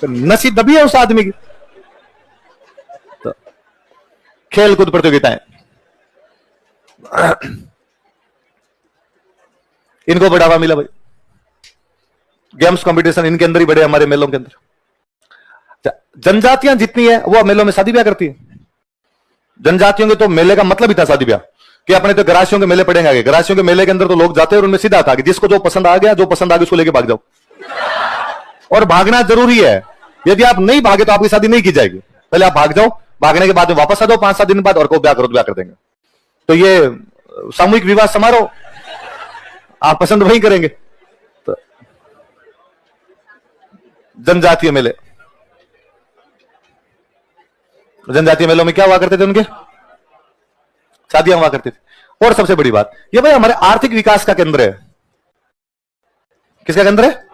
नसीब दबी है उस आदमी की। तो खेलकूद प्रतियोगिताएं, इनको बढ़ावा मिला भाई, गेम्स कंपटीशन इनके अंदर ही बढ़े, हमारे मेलों के अंदर। जनजातियां जितनी है वो मेलों में शादी ब्याह करती है। जनजातियों के तो मेले का मतलब ही था शादी ब्याह, कि अपने तो गरासियों के मेले पड़ेंगे आगे, गरासियों के मेले के अंदर तो लोग जाते हैं और उनमें सीधा था कि जिसको जो पसंद आ गया, जो पसंद आ गया उसको लेके भाग जाओ। और भागना जरूरी है, यदि आप नहीं भागे तो आपकी शादी नहीं की जाएगी। पहले आप भाग जाओ, भागने के बाद में वापस आ जाओ 5-7 दिन बाद, और को ब्याह करो तो ब्याह कर देंगे। तो ये सामूहिक विवाह समारोह आप पसंद वही करेंगे। तो जनजातीय मेले, जनजातीय मेलों में क्या हुआ करते थे, उनके शादियां हुआ करती थी। और सबसे बड़ी बात ये भाई हमारे आर्थिक विकास का केंद्र है। किसका केंद्र है?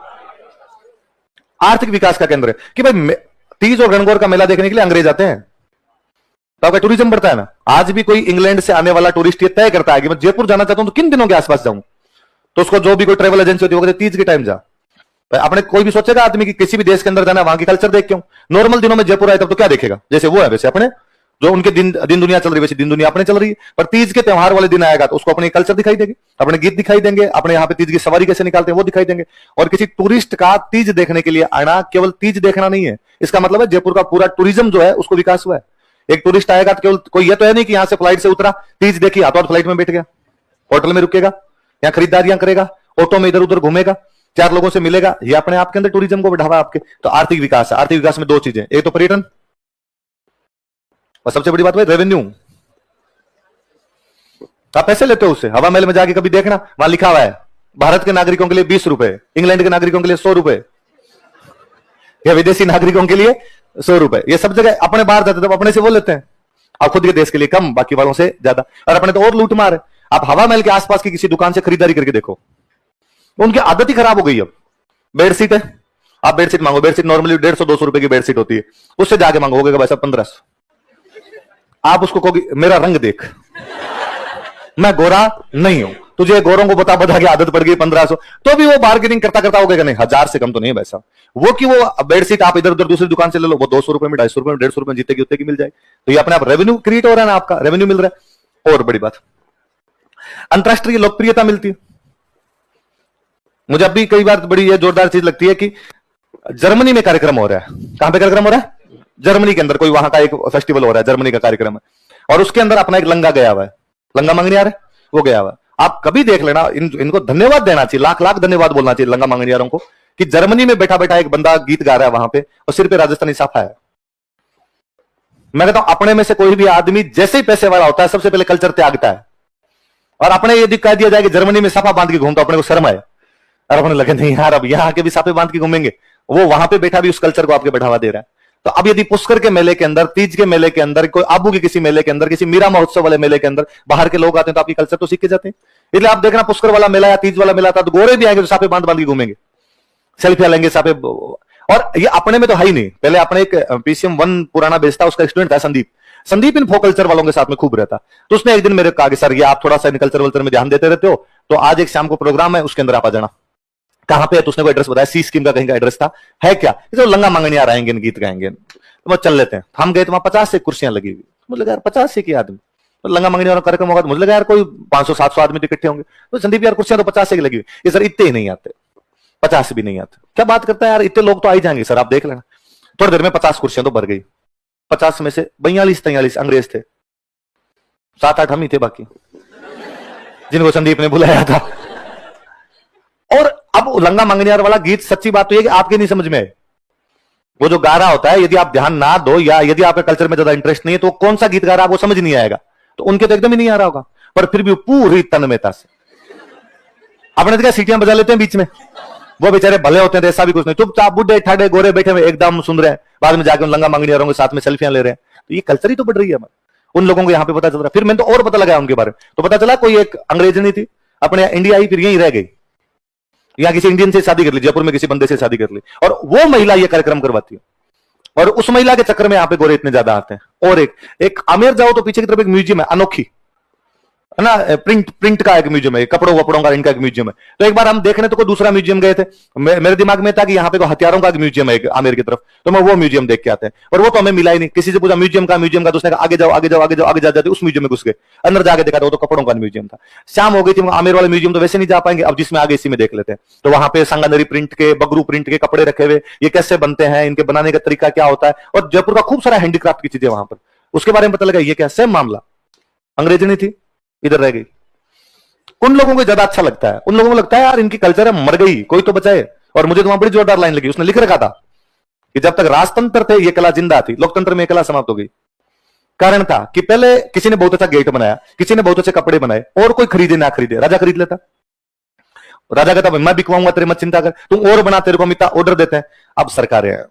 आर्थिक विकास का केंद्र है। कि भाई तीज और गणगौर का मेला देखने के लिए अंग्रेज आते हैं तो आपका टूरिज्म बढ़ता है ना। आज भी कोई इंग्लैंड से आने वाला टूरिस्ट ये तय करता है कि मैं जयपुर जाना चाहता हूं तो किन दिनों के आसपास जाऊं, तो उसको जो भी कोई ट्रेवल एजेंसी होती है वो कहते तीज के टाइम जा। आपने कोई भी सोचेगा आदमी कि किसी भी देश के अंदर जाना, वहां की कल्चर देख क्यों। नॉर्मल दिनों में जयपुर आए तब तो क्या देखेगा, जैसे वो है वैसे अपने, जो उनके दिन दुनिया चल रही है वैसे दिन दुनिया अपने चल रही है। पर तीज के त्योहार वाले दिन आएगा तो उसको अपनी कल्चर दिखाई देगी, अपने गीत दिखाई देंगे, अपने यहाँ पे तीज की सवारी कैसे निकालते हैं वो दिखाई देंगे। और किसी टूरिस्ट का तीज देखने के लिए आना केवल तीज देखना नहीं है, इसका मतलब है जयपुर का पूरा टूरिज्म जो है उसको विकास हुआ है। एक टूरिस्ट आएगा तो केवल कोई ये तो है नहीं कि यहां से फ्लाइट से उतरा, तीज देखी, हाथों फ्लाइट में बैठ गया, होटल में रुकेगा, यहाँ खरीदारियां करेगा, ऑटो में इधर उधर घूमेगा, 4 लोगों से मिलेगा, ये अपने आप के अंदर टूरिज्म को बढ़ावा आपके। तो आर्थिक विकास है। आर्थिक विकास में 2 चीजें, एक तो पर्यटन और सबसे बड़ी बात है रेवेन्यू। आप पैसे लेते हो उससे। हवा महल में जाके कभी देखना, वहां लिखा हुआ है भारत के नागरिकों के लिए 20 रुपए, इंग्लैंड के नागरिकों के लिए 100 रुपए, या विदेशी नागरिकों के लिए 100 रुपए। ये सब जगह अपने बाहर जाते तो अपने से वो लेते हैं, आप खुद के देश के लिए कम, बाकी वालों से ज्यादा, और अपने तो और लूट मार है। आप हवा महल के आसपास की किसी दुकान से खरीदारी करके देखो, उनकी आदत ही खराब हो गई। अब बेडशीट है, आप बेडशीट मांगो, बेडशीट नॉर्मली 150-200 रुपए की बेडशीट होती है, उससे जाके मांगोगे भाई साहब 1500। आप उसको कहोगे मेरा रंग देख, मैं गोरा नहीं हूं, तुझे गोरों को बता बता के आदत पड़ गई 1500, तो भी वो बार्गेनिंग करता करता होगा नहीं 1000 से कम तो नहीं वैसा। वो कि वो बेडशीट आप इधर उधर दूसरी दुकान से ले लो, वो 200 रुपए में, 250 रुपए में, 150 रुपए में जीतेगी उतने की मिल जाएगी। तो ये अपने आप रेवेन्यू क्रिएट हो रहा है ना, आपका रेवेन्यू मिल रहा है। और बड़ी बात अंतरराष्ट्रीय लोकप्रियता मिलती है। मुझे अब भी कई बार बड़ी ये जोरदार चीज लगती है कि जर्मनी में कार्यक्रम हो रहा है। कहां पे कार्यक्रम हो रहा है? जर्मनी के अंदर कोई वहां का एक फेस्टिवल हो रहा है, जर्मनी का कार्यक्रम है, और उसके अंदर अपना एक लंगा गया हुआ है, लंगा मंगनियार है, वो गया हुआ है। आप कभी देख लेना, इनको धन्यवाद देना चाहिए, लाख लाख धन्यवाद बोलना चाहिए लंगा मंगनियारों को, कि जर्मनी में बैठा बैठा एक बंदा गीत गा रहा है वहां पे, और सिर पे राजस्थानी साफा है। मैं कहता हूं अपने में से कोई भी आदमी जैसे ही पैसे वाला होता है सबसे पहले कल्चर त्यागता है। और अपने ये कह दिया जाए कि जर्मनी में साफा बांध के घूमता, अपने को शर्म आए, और अपने लगे नहीं यार अब यहाँ के भी साफे बांध के घूमेंगे, वो वहां पे बैठा भी उस कल्चर को आपके बढ़ावा दे रहा है। तो अब यदि पुष्कर के मेले के अंदर, तीज के मेले के अंदर, कोई आबू के किसी मेले के अंदर, किसी मीरा महोत्सव वाले मेले के अंदर बाहर के लोग आते हैं तो आपकी कल्चर तो सीख के जाते हैं। इसलिए आप देखना पुष्कर वाला मेला या तीज वाला मेला था तो गोरे भी आएंगे तो साफे बांध बांध के घूमेंगे, सेल्फियां लेंगे साफे। और ये अपने में तो है ही नहीं। पहले अपने एक PCM 1 पुराना बेचता, उसका स्टूडेंट था संदीप इन फोक कल्चर वालों के साथ में खूब रहता। तो उसने एक दिन मेरे कहा कि सर ये आप थोड़ा सा इन कल्चर वल्चर में ध्यान देते रहते हो, तो आज एक शाम को प्रोग्राम है उसके अंदर आप आ जाना। कहां पे है? तो उसने को एड्रेस बताया, सी स्कीम का कहीं का एड्रेस था। है क्या? तो लंगा मंगनियार आएंगे, गीत गाएंगे, तो चल लेते हैं। हम गए तो वहां 50 से कुर्सियां लगी हुई। मुझे लगा यार 50 से की आदमी, तो लंगा मंगनियार कार्यक्रम होगा, तो मुझे लगा यार कोई 500-700 आदमी इकट्ठे होंगे। तो संदीप यार कुर्सियां तो 50 से की लगी हुई। ये सर इतने ही नहीं आते, 50 भी नहीं आते। क्या बात करता है यार, इतने लोग तो आ ही जाएंगे सर, आप देख लेना। थोड़ी देर में 50 कुर्सियां तो भर गई। 50 में से 42-43 अंग्रेज थे, 7-8 हम ही थे बाकी, जिनको संदीप ने बुलाया था। और अब लंगा मंगनियार वाला गीत, सच्ची बात तो ये कि आपके नहीं समझ में आए। वो जो गा रहा होता है, यदि आप ध्यान ना दो या यदि आपके कल्चर में ज्यादा इंटरेस्ट नहीं है तो कौन सा गीत गा रहा है आपको समझ नहीं आएगा। तो उनके तो एकदम ही नहीं आ रहा होगा, पर फिर भी पूरी तन्मयता से आपने देखा सीटियां बजा लेते हैं बीच में। वो बेचारे भले होते हैं, ऐसा भी कुछ नहीं, चुपचाप बुढ़े ठाडे गोरे बैठे हुए एकदम सुन रहे हैं, बाद में जाकर लंगा मंगनियारों के साथ में सेल्फियां ले रहे हैं। तो ये कल्चर ही तो बढ़ रही है हमारे। उन लोगों को यहाँ पे पता चल रहा है। फिर मैंने तो और पता लगाया उनके बारे में, तो पता चला कोई एक अंग्रेजनी थी, अपने इंडिया आई, फिर यहीं रह गई, या किसी इंडियन से शादी कर ली, जयपुर में किसी बंदे से शादी कर ली, और वो महिला ये कार्यक्रम करवाती है। और उस महिला के चक्कर में यहाँ पे गोरे इतने ज्यादा आते हैं। और एक आमेर जाओ तो पीछे की तरफ एक म्यूजियम है, अनोखी, है ना, प्रिंट प्रिंट का एक म्यूजियम है, कपड़ों वपड़ों का इनका एक म्यूजियम है। तो एक बार हम देखने तो कोई दूसरा म्यूजियम गए थे, मेरे दिमाग में था कि यहाँ पे कोई हथियारों का एक म्यूजियम है आमेर की तरफ, तो मैं वो म्यूजियम देख के आते हैं, और वो तो हमें मिला ही नहीं। किसी से पूछा म्यूजियम का, तो उसने कहा आगे जाओ आगे जाओ आगे जाओ, आगे जाते उस म्यूजियम में घुस गए, अंदर जाके देखा तो कपड़ों का म्यूजियम था। शाम हो गई थी, आमेर वाले म्यूजियम तो वैसे नहीं जा पाएंगे, अब जिसमें आगे इसी में देख लेते हैं। तो वहां पे सांगानेरी प्रिंट के, बगरू प्रिंट के कपड़े रखे हुए, ये कैसे बनते हैं, इनके बनाने का तरीका क्या होता है, और जयपुर का खूब सारा हैंडीक्राफ्ट की चीजें वहां पर, उसके बारे में पता लगा। ये क्या सेम मामला, अंग्रेजी नहीं थी, इधर रह गई। उन लोगों को ज्यादा अच्छा लगता है, उन लोगों को लगता है यार इनकी कल्चर है, मर गई कोई तो बचाए। और मुझे तो वहां बड़ी जोरदार लाइन लगी, उसने लिख रखा था कि जब तक राजतंत्र थे ये कला जिंदा थी, लोकतंत्र में ये कला समाप्त हो गई। कारण था कि पहले किसी ने बहुत अच्छा गेट बनाया, किसी ने बहुत अच्छे कपड़े बनाए, और कोई खरीदे ना खरीदे, राजा खरीद लेता। राजा कहता मैं बिकवाऊंगा, तेरे मत चिंता कर, तुम और बना, तेरे को हम इतना ऑर्डर देते हैं। अब सरकारें हैं,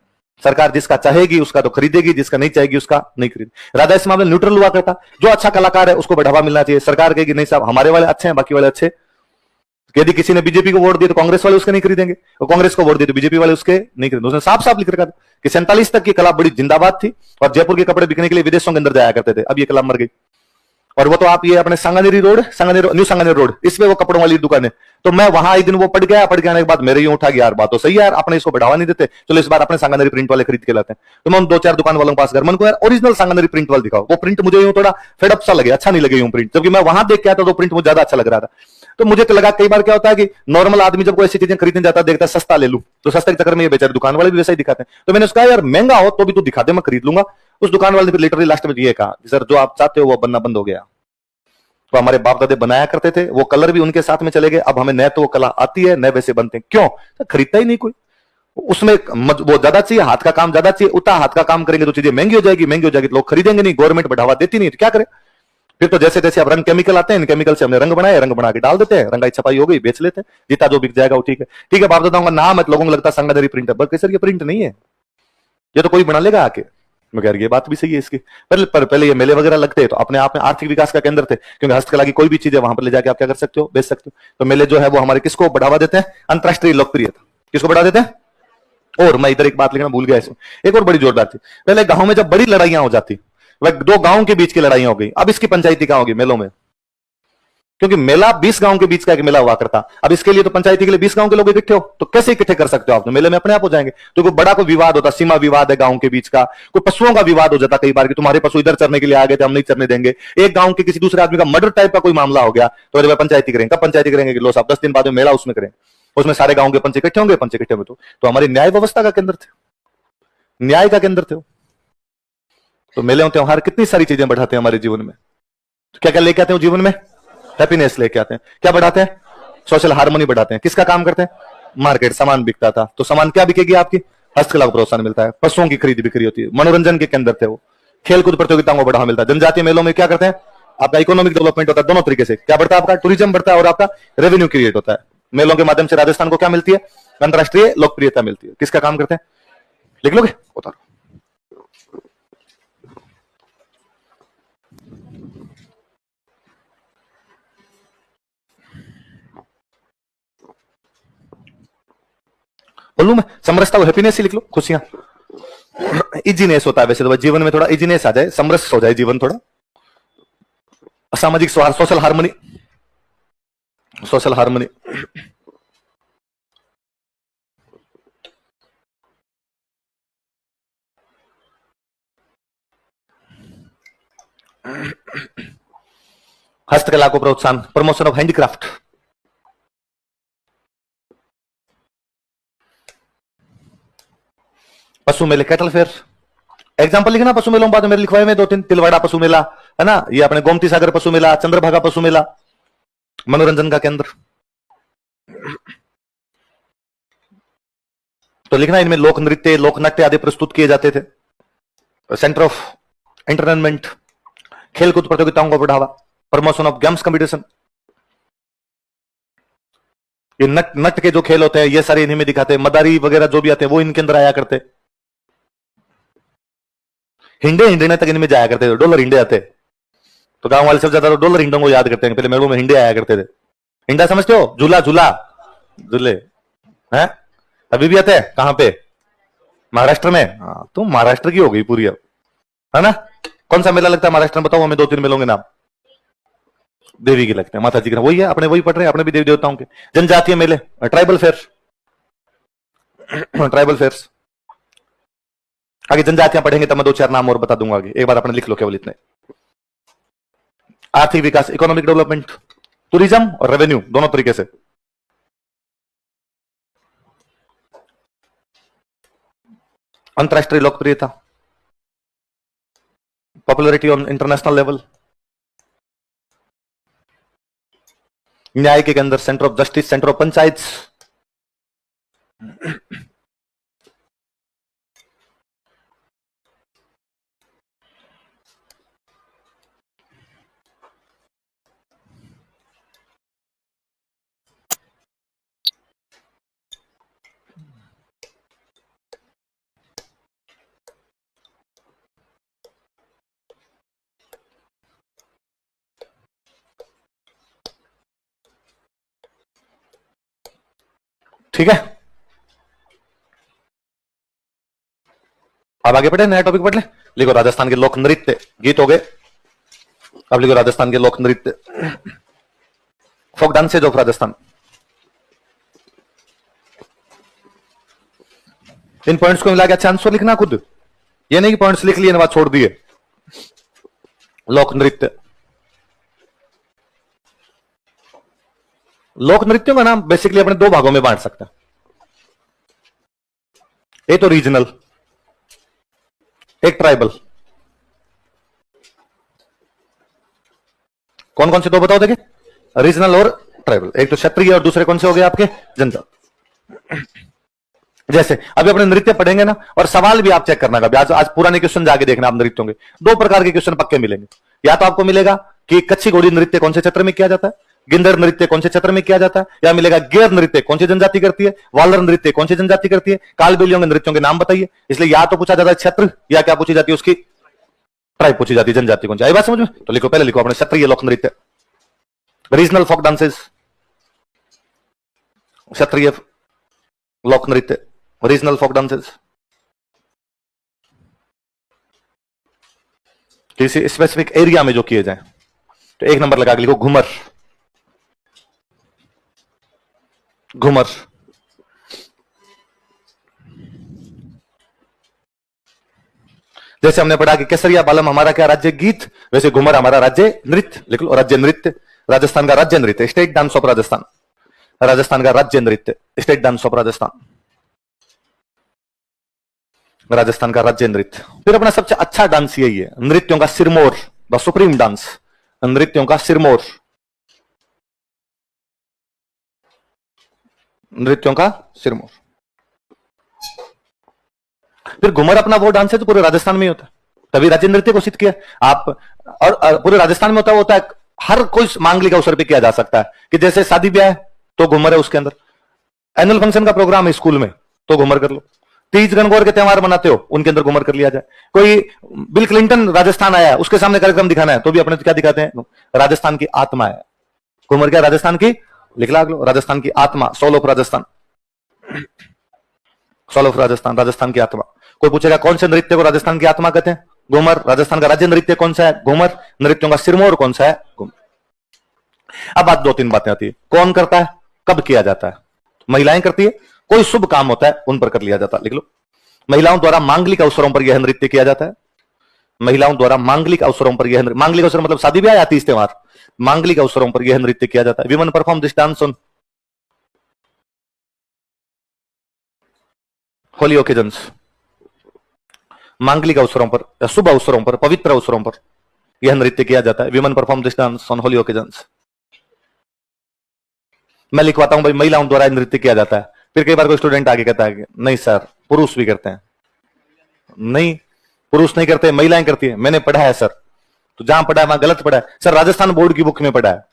सरकार जिसका चाहेगी उसका तो खरीदेगी, जिसका नहीं चाहेगी उसका नहीं खरीद। राजा इस मामले न्यूट्रल हुआ करता, जो अच्छा कलाकार है उसको बढ़ावा मिलना चाहिए। सरकार कहेगी नहीं साहब हमारे वाले अच्छे हैं, बाकी वाले अच्छे। यदि किसी ने बीजेपी को वोट दिया तो कांग्रेस वाले उसके नहीं खरीदेंगे, और कांग्रेस को वोट दिया तो बीजेपी वाले उसके नहीं खरीदेंगे। उसने साफ साफ लिख रखा था कि 47 तक की कला बड़ी जिंदाबाद थी, और जयपुर के कपड़े बिकने के लिए विदेशों के अंदर जाया करते थे। अब ये कला मर गई। और वो तो आप ये अपने Sanganeri road, new Sanganeri road, इसमें वो कपड़ों वाली दुकान है। तो मैं वहां एक दिन वो पड़ गया, पड़ के आने के बाद मेरे यूं उठा गया यार बात तो सही है यार, अपने इसको बढ़ावा नहीं देते, चलो इस बार अपने सांगानेरी प्रिंट वाले खरीद के लाते हैं। तो मैं उन 2-4 दुकान वालों के पास गया, मन को यार ओरिजिनल सांगानेरी प्रिंट वाले दिखाओ। वो प्रिंट मुझे यूं थोड़ा फेडअप सा लगे, अच्छा नहीं लगे यूं प्रिंट, जबकि मैं वहां देख के आया था तो प्रिंट मुझे ज्यादा अच्छा लग रहा था। तो मुझे लगा कई बार क्या होता है कि नॉर्मल आदमी जब कोई ऐसी चीजें खरीदने जाता है, देखता है सस्ता ले लूं, तो सस्ते के चक्कर में ये बेचारे दुकान वाले भी वैसा ही दिखाते हैं। तो मैंने उसका यार महंगा हो तो भी तू दिखा दे, मैं खरीद लूंगा। उस दुकान वाले ने फिर लिटरली लास्ट में ये कहा सर जो आप चाहते हो वो बनना बंद हो गया। तो हमारे बाप दादे बनाया करते थे, वो कलर भी उनके साथ में चले गए, अब हमें न तो वो कला आती है न वैसे बनते हैं। क्यों? तो खरीदता ही नहीं कोई, उसमें वो ज्यादा चाहिए, हाथ का काम ज्यादा चाहिए, उतना हाथ का काम करेंगे तो चीजें महंगी हो जाएगी, महंगी हो जाएगी तो लोग खरीदेंगे नहीं, गवर्नमेंट बढ़ावा देती नहीं, तो क्या करें? फिर तो जैसे जैसे अब रंग केमिकल आते हैं, इन केमिकल से हमने रंग बनाए, रंग बना के डाल देते हैं, रंगाई छपाई हो गई, बेच लेते हैं, जितना जो बिक जाएगा वो ठीक है। ठीक है, बाप दादाओं का नाम है, लोगों को लगता है सांगानेरी प्रिंट है, बल्कि सर ये प्रिंट नहीं है, ये तो कोई बना लेगा आके। मगर ये बात भी सही है इसकी। पहले ये मेले वगैरह लगते हैं तो अपने आप में आर्थिक विकास का केंद्र थे, क्योंकि हस्तकला की कोई भी चीज है वहां पर ले जाके आप क्या कर सकते हो, बेच सकते हो। तो मेले जो है वो हमारे किसको बढ़ावा देते हैं? अंतरराष्ट्रीय लोकप्रियता। किसको बढ़ा देते हैं? और मैं इधर एक बात लिखना भूल गया इसमें, एक और बड़ी जोरदार थी। पहले गांव में जब बड़ी लड़ाइयां हो जाती, वह 2 गांव के बीच की लड़ाइयां हो गई, अब इसकी पंचायती कहां होगी? मेलों में। क्योंकि मेला 20 गांव के बीच का एक मेला हुआ करता, अब इसके लिए तो पंचायती के लिए 20 गांव के लोग इकट्ठे हो, तो कैसे इकट्ठे कर सकते हो आप? तो मेले में अपने आप हो जाएंगे। तो कोई बड़ा कोई विवाद होता, सीमा विवाद है गांव के बीच का, कोई पशुओं का विवाद हो जाता कई बार कि तुम्हारे पशु इधर चरने के लिए आ गए थे, हम नहीं चरने देंगे। एक गांव के किसी दूसरे आदमी का मर्डर टाइप का कोई मामला हो गया, तो अरे पंचायती करेंगे। कब पंचायती करेंगे? कि लो साहब 10 दिन बाद में मेला उसमें करें, उसमें सारे गांव के पंच इकट्ठे होंगे, पंच इकट्ठे होंगे तो हमारी न्याय व्यवस्था का केंद्र थे, न्याय का केंद्र थे। तो मेले और त्योहार कितनी सारी चीजें बढ़ाते हैं हमारे जीवन में। तो क्या क्या लेके आते हैं जीवन में? हैप्पीनेस लेके आते हैं। क्या बढ़ाते हैं? सोशल हार्मनी बढ़ाते हैं। किसका काम करते हैं? मार्केट, सामान बिकता था, तो सामान क्या बिकेगी आपकी? हस्तकला को प्रोत्साहन मिलता है, पशुओं की खरीद बिक्री होती है, मनोरंजन के केंद्र थे वो, खेलकूद प्रतियोगिताओं को बढ़ावा मिलता है। जनजातीय मेलों में क्या करते हैं? आपका इकोनॉमिक डेवलपमेंट होता है, दोनों तरीके से। क्या बढ़ता है? आपका टूरिज्म बढ़ता है और आपका रेवेन्यू क्रिएट होता है। मेलों के माध्यम से राजस्थान को क्या मिलती है? अंतरराष्ट्रीय लोकप्रियता मिलती है। किसका काम करते हैं? लिख लोगे? उतारो। बोलूं मैं? समरसता को हैप्पीनेस ही लिख लो, खुशियां। इजीनेस होता है वैसे तो जीवन में, थोड़ा इजीनेस आ जाए, समरस हो जाए जीवन थोड़ा। सामाजिक सौहार्द, सोशल हार्मनी, सोशल हार्मनी। हस्तकला को प्रोत्साहन, प्रमोशन ऑफ हैंडीक्राफ्ट। पशु मेले, कैटल फेयर, एग्जाम्पल लिखना पशु मेलों बाद मेरे लिखवाए में 2-3। तिलवाड़ा पशु मेला है ना, ये अपने गोमती सागर पशु मेला, चंद्रभागा पशु मेला, मनोरंजन का केंद्र। तो लिखना इनमें लोक नृत्य, लोक नाट्य आदि प्रस्तुत किए जाते थे। सेंटर ऑफ एंटरटेनमेंट, खेलकूद प्रतियोगिताओं को बढ़ावा, प्रमोशन ऑफ गेम्स कंपटीशन। ये नट के जो खेल होते हैं ये सारे इन्हीं में दिखाते हैं। मदारी वगैरह जो भी आते हैं वो इनके अंदर आया करते। हिंडे हिंडने तक इनमें जाया करते थे, डॉलर हिंडे आते। तो गांव वाले सब ज्यादा तो डॉलर हिंडों को याद करते हैं, पहले मेलों में हिंडे आया करते थे। हिंडा समझते हो? झूला, झूला झूले हैं, अभी भी आते हैं। कहां पे? महाराष्ट्र में। हाँ, तुम महाराष्ट्र की हो गई पूरी अब, है ना। कौन सा मेला लगता है महाराष्ट्र में? बताओ हमें 2-3 मेलों के नाम। देवी की लगते हैं, माता जी के, वही है, अपने वही पढ़ रहे हैं, अपने भी देवी देवताओं के। जनजातीय मेले, ट्राइबल फेयर, ट्राइबल फेयर्स। आगे जनजातियां पढ़ेंगे तब मैं दो चार नाम और बता दूंगा आगे, एक बार अपने लिख लो केवल इतने। आर्थिक विकास, इकोनॉमिक डेवलपमेंट, टूरिज्म और रेवेन्यू दोनों तरीके से। अंतरराष्ट्रीय लोकप्रियता, पॉपुलैरिटी ऑन इंटरनेशनल लेवल। न्याय के अंदर centre of justice, centre of panchayat. ठीक है, अब आगे बढ़े, नया टॉपिक पढ़ ले। लिखो राजस्थान के लोक नृत्य, गीत हो गए। अब लिखो राजस्थान के लोक नृत्य, फोक डांसेज ऑफ राजस्थान। इन पॉइंट्स को मिला के अच्छा आंसर लिखना खुद, ये नहीं कि पॉइंट्स लिख लिए बाद छोड़ दिए। लोक नृत्य, लोक नृत्यों का नाम बेसिकली अपने दो भागों में बांट सकते हैं, एक तो रीजनल, एक ट्राइबल। कौन कौन से दो बताओ, देखिए, रीजनल और ट्राइबल। एक तो क्षत्रिय और दूसरे कौन से हो गए आपके, जनता। जैसे अभी अपने नृत्य पढ़ेंगे ना, और सवाल भी आप चेक करना कभी, आज पुराने क्वेश्चन जाके देखना आप नृत्यों के। दो प्रकार के क्वेश्चन पक्के मिलेंगे, या तो आपको मिलेगा कि कच्ची घोड़ी नृत्य कौन से क्षेत्र में किया जाता है, गिंदर नृत्य कौन से क्षेत्र में किया जाता है, या मिलेगा गेर नृत्य कौन सी जनजाति करती है, वालर नृत्य कौन सी जनजाति करती है, कालबेलियों के नृत्यों के नाम बताइए। इसलिए या तो पूछा जाता है क्षेत्र, या क्या पूछी जाती है उसकी ट्राइब पूछी जाती है, जनजाति कौन सी। आई बात समझ में? तो लिखो, पहले लिखो अपने क्षत्रिय लोक नृत्य, रीजनल फोक डांसेस, क्षत्रिय लोक नृत्य, रीजनल फोक डांसेस। किसी स्पेसिफिक एरिया में जो किए जाए, तो एक नंबर लगा के लिखो घूमर, घूमर। जैसे हमने पढ़ा कि केसरिया बालम हमारा क्या राज्य गीत, वैसे घूमर हमारा राज्य नृत्य। लिख लो, राज्य नृत्य, राजस्थान का राज्य नृत्य, state dance of Rajasthan, Rajasthan का राज्य नृत्य, state dance of Rajasthan, Rajasthan का राज्य नृत्य। फिर अपना सबसे अच्छा डांस यही है, नृत्यों का सिरमौर, द सुप्रीम डांस, नृत्यों का सिरमौर, नृत्यों का सिरमौर। फिर घूमर अपना वो डांस है जो पूरे राजस्थान में ही होता है, तभी राज्य नृत्य घोषित किया आप। और पूरे राजस्थान में होता है, हर कोई मांगलिक अवसर पे किया जा सकता है, कि जैसे शादी ब्याह है तो घूमर है उसके अंदर, एनुअल फंक्शन का प्रोग्राम है स्कूल में तो घूमर कर लो, तीज गणगौर के त्यौहार मनाते हो उनके अंदर घूमर कर लिया जाए। कोई बिल क्लिंटन राजस्थान आया है, उसके सामने कार्यक्रम दिखाना है तो भी अपने क्या दिखाते हैं, राजस्थान की आत्मा है घूमर। क्या राजस्थान की, लिख लो, राजस्थान की आत्मा, soul of Rajasthan, soul of Rajasthan, Rajasthan की आत्मा। कोई पूछेगा कौन से नृत्य को राजस्थान की आत्मा कहते हैं, घूमर। राजस्थान का राज्य नृत्य कौन सा है, घूमर। नृत्यों का सिरमौर कौन सा है, घूमर। अब बात दो तीन बातें आती है, कौन करता है, कब किया जाता है। महिलाएं करती है, कोई शुभ काम होता है उन पर कर लिया जाता है। लिख लो, महिलाओं द्वारा मांगलिक अवसरों पर यह नृत्य किया जाता है, महिलाओं द्वारा मांगलिक अवसरों पर यह, मांगलिक अवसर मतलब शादी ब्याह या तीज त्योहार, मांगलिक अवसरों पर यह नृत्य किया जाता है। Women perform this dance on Holi occasions, मांगलिक अवसरों पर या शुभ अवसरों पर, पवित्र अवसरों पर यह नृत्य किया जाता है। Women perform this dance on Holi occasions. मैं लिखवाता हूं भाई महिलाओं द्वारा नृत्य किया जाता है, फिर कई बार कोई स्टूडेंट आगे कहता है कि नहीं सर पुरुष भी करते हैं। नहीं, पुरुष नहीं करते, महिलाएं करती है। मैंने पढ़ा है सर, तो जहां पढ़ा है वहां गलत पढ़ा है सर, राजस्थान बोर्ड की बुक में पढ़ा है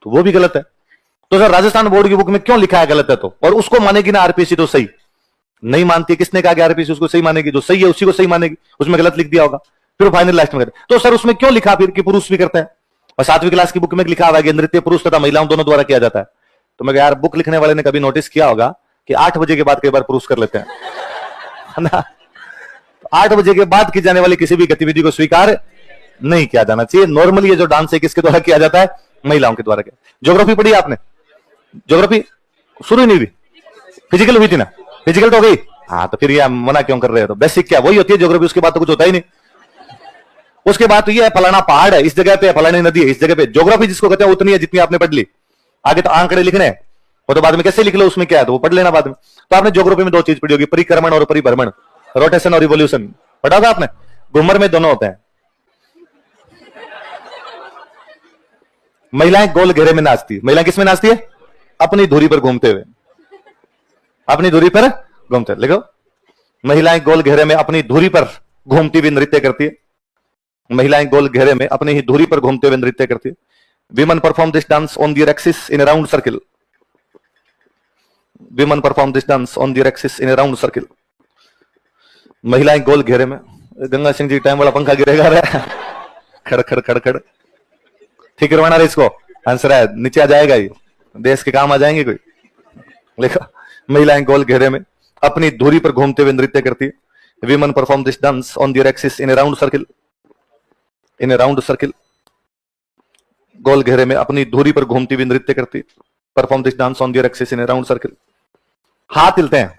तो वो भी गलत है। तो सर राजस्थान बोर्ड की बुक में क्यों लिखा है गलत है तो, और उसको मानेगी ना आरपीसी तो सही नहीं मानती। किसने कहा कि आरपीसी उसको सही मानेगी, जो सही है उसी को सही मानेगी, उसमें गलत लिख दिया होगा, फिर फाइनल लास्ट में तो सर उसमें क्यों लिखा फिर कि पुरुष भी करते हैं। और 7वीं क्लास की बुक में लिखा हुआ है कि नृत्य पुरुष तथा महिलाओं दोनों द्वारा किया जाता है। तो मैं यार बुक लिखने वाले ने कभी नोटिस किया होगा कि 8 बजे के बाद कई बार पुरुष कर लेते हैं, है ना। 8 बजे के बाद की जाने वाली किसी भी गतिविधि को स्वीकार नहीं किया जाना चाहिए। नॉर्मली ये जो डांस है किसके द्वारा किया जाता है, महिलाओं के द्वारा किया। ज्योग्राफी पढ़ी आपने? ज्योग्राफी शुरू ही नहीं हुई, फिजिकल हुई थी ना? फिजिकल तो हो गई। हाँ, तो फिर ये मना क्यों कर रहे हो? तो बेसिक क्या वही होती है ज्योग्राफी, उसके बाद तो कुछ होता ही नहीं। उसके बाद तो ये है फलाना पहाड़ है इस जगह पे, फलानी नदी है इस जगह पे। ज्योग्राफी जिसको कहते हैं उतनी है जितनी आपने पढ़ ली। आगे तो आंकड़े लिखने हैं, वो तो बाद में कैसे लिख लो, उसमें क्या है तो वो पढ़ लेना बाद में। तो आपने ज्योग्राफी में दो चीज पढ़ी होगी, परिक्रमण और परिभ्रमण, रोटेशन और रिवोल्यूशन पढ़ा था आपने। घूमर में दोनों होते हैं। महिलाएं गोल घेरे में नाचती है। महिलाएं किस में नाचती है? अपनी धुरी पर घूमते हुए, अपनी धुरी पर घूमते। लिखो, महिलाएं गोल घेरे में अपनी धुरी पर घूमती हुई नृत्य करती है। महिलाएं गोल घेरे में अपनी ही धुरी पर घूमते हुए नृत्य करती है। Women perform this dance on their axis in a round circle. Women perform this dance on their axis in a round circle. महिलाएं गोल घेरे में, गंगा सिंह जी टाइम वाला पंखा गिरेगा रे, खड़ खड़ खड़ खड़, ठीक करवाना रे इसको, आंसर है नीचे आ जाएगा, ये देश के काम आ जाएंगे कोई। लिखो, महिलाएं गोल घेरे में अपनी धुरी पर घूमते हुए नृत्य करती है। Women perform this dance on their axis in a round circle. In a round circle, गोल घेरे में अपनी धुरी पर घूमती हुई नृत्य करती है। Perform this dance on their axis in a round circle. हाथ हिलते हैं,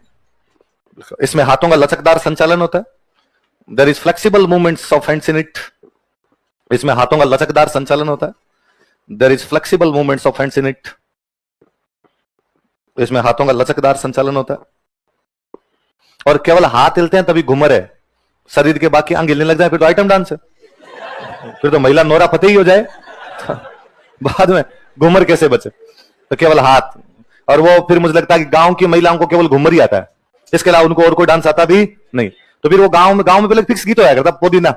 इसमें हाथों का लचकदार संचालन होता है। There is flexible movements of hands in it. इसमें हाथों का लचकदार संचालन होता है। There is flexible movements of hands in it. इसमें हाथों का लचकदार संचालन होता है। और केवल हाथ हिलते हैं तभी घूमर है, शरीर के बाकी अंग हिलने लग जाए फिर तो आइटम डांस है, फिर तो महिला नोरा फतेही हो जाए। बाद में घूमर कैसे बचे? तो केवल हाथ। और वो फिर मुझे लगता है कि गांव की महिलाओं को केवल घूमर ही आता है, इसके अलावा उनको और कोई डांस आता भी नहीं। तो फिर वो गांव में पहले फिक्स गीत होया करता, पुदीना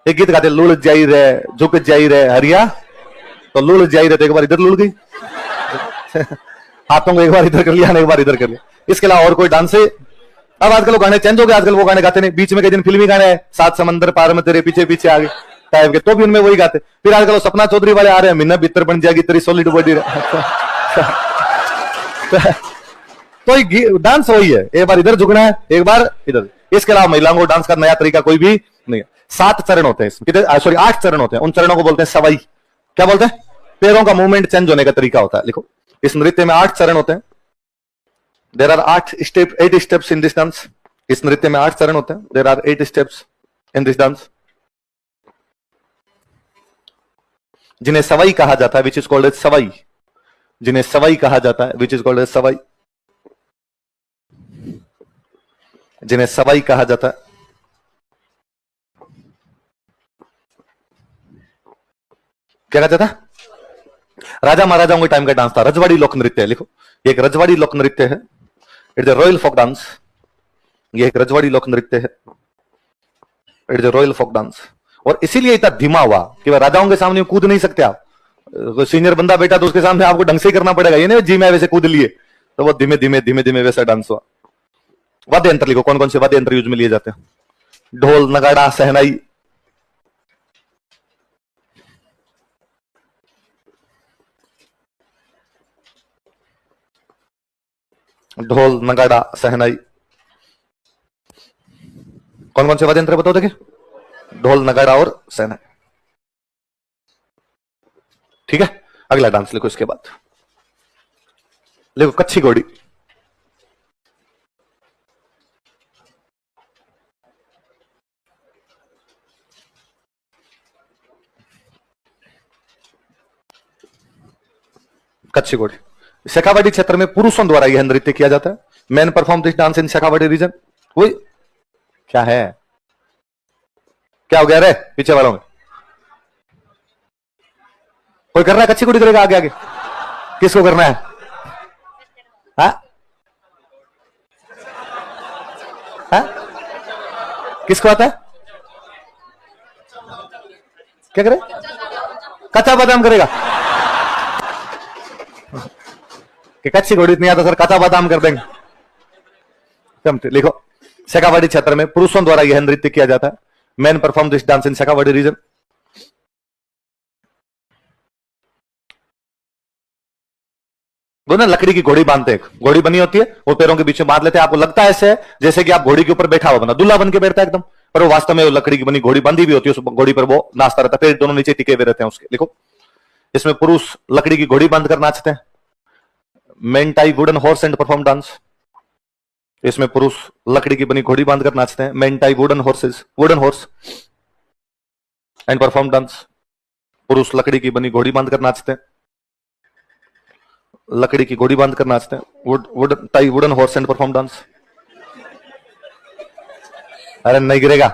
एक गीत गाते, लुल जाई रे झुक जाई रे हरिया, तो लुल जाई रे तो एक बार इधर लुल गई, हाथों को एक बार इधर कर लिया, एक बार इधर कर लिया, इसके अलावा और कोई डांस है। अब आजकल वो गाने चेंज हो गए, आजकल वो गाने गाते नहीं, बीच में कई दिन फिल्मी गाने हैं, सात समंदर पार में तेरे पीछे पीछे आगे टाइप के, तो भी उनमें वही गाते। फिर आजकल वो सपना चौधरी वाले आ रहे हैं, मिन्ना बितर बन जाएगी तेरी सॉलिड बॉडी। तो डांस वही है, एक बार इधर झुकना है एक बार इधर। इसके अलावा महिलाओं को डांस का नया तरीका कोई भी नहीं है। 7 चरण होते हैं इसमें, सॉरी 8 चरण होते हैं, उन चरणों को बोलते हैं सवाई। क्या बोलते हैं? पैरों का मूवमेंट चेंज होने का तरीका होता है। लिखो, इस नृत्य में 8 चरण होते हैं। There are 8 steps in this dance. इस नृत्य में 8 चरण होते हैं। There are 8 steps in this dance, जिन्हें सवाई कहा जाता है, which is called as Sawai. जिन्हें सवाई कहा जाता है, which is called as Sawai. जिन्हें सवाई कहा जाता है। क्या कहता था? राजा महाराजाओं के टाइम का डांस था, रजवाड़ी लोक नृत्य है। लिखो, ये एक रजवाड़ी लोक नृत्य है। It's a royal folk dance. ये एक रजवाड़ी लोक नृत्य है। It's a royal folk dance. और इसीलिए इतना धीमा हुआ कि राजाओं के सामने कूद नहीं सकते आप। सीनियर बंदा बैठा तो उसके सामने आपको ढंग से करना पड़ेगा, ये नहीं जी मैं वैसे कूद लिए, तो वो धीमे धीमे धीमे धीमे वैसा डांस हुआ। वाद्य यंत्र लिखो, कौन कौन से वाद्य यंत्र यूज में लिए जाते हैं? ढोल, नगाड़ा, सहनाई। ढोल, नगाड़ा, सहनाई। कौन कौन से वाद्य यंत्र बताओ देखिए? ढोल, नगाड़ा और सहनाई। ठीक है, अगला डांस लिखो। इसके बाद लिखो कच्छी घोड़ी। कच्छी घोड़ी शेखावाटी क्षेत्र में पुरुषों द्वारा यह नृत्य किया जाता है। Man perform this dance in Shekhawati region. वही क्या है? क्या हो गया रे पीछे वालों में? कोई कर रहा है? कच्छी घोड़ी करेगा आगे आगे? किसको करना है? हाँ? हाँ? किसको आता है? क्या करे? कच्चा बादाम करेगा कि कच्ची घोड़ी नहीं आता सर, कच्चा बादाम कर देंगे। लिखो, शेखावाटी क्षेत्र में पुरुषों द्वारा यह नृत्य किया जाता है। Man perform this dance in Shekhawati region. वो ना लकड़ी की घोड़ी बांधते हैं, घोड़ी बनी होती है, वो पैरों के बीच में बांध लेते हैं। आपको लगता है ऐसे जैसे कि आप घोड़ी के ऊपर बैठा हुआ, बना दूल्हा बन के बैठता है एकदम, पर वो वास्तव में वो लकड़ी की बनी घोड़ी बंधी भी होती है, उस घोड़ी पर वो नाचता रहता है, फिर दोनों नीचे टिके हुए रहते हैं उसके। लिखो, इसमें पुरुष लकड़ी की घोड़ी बांधकर नाचते हैं। Main tie wooden horse and perform dance. इसमें पुरुष लकड़ी की बनी घोड़ी बांधकर नाचते हैं। Main tie wooden horse and perform dance. पुरुष लकड़ी की बनी घोड़ी बांधकर नाचते हैं, लकड़ी की घोड़ी बांधकर नाचते हैं। Would tie wooden horse and perform dance. अरे नहीं गिरेगा,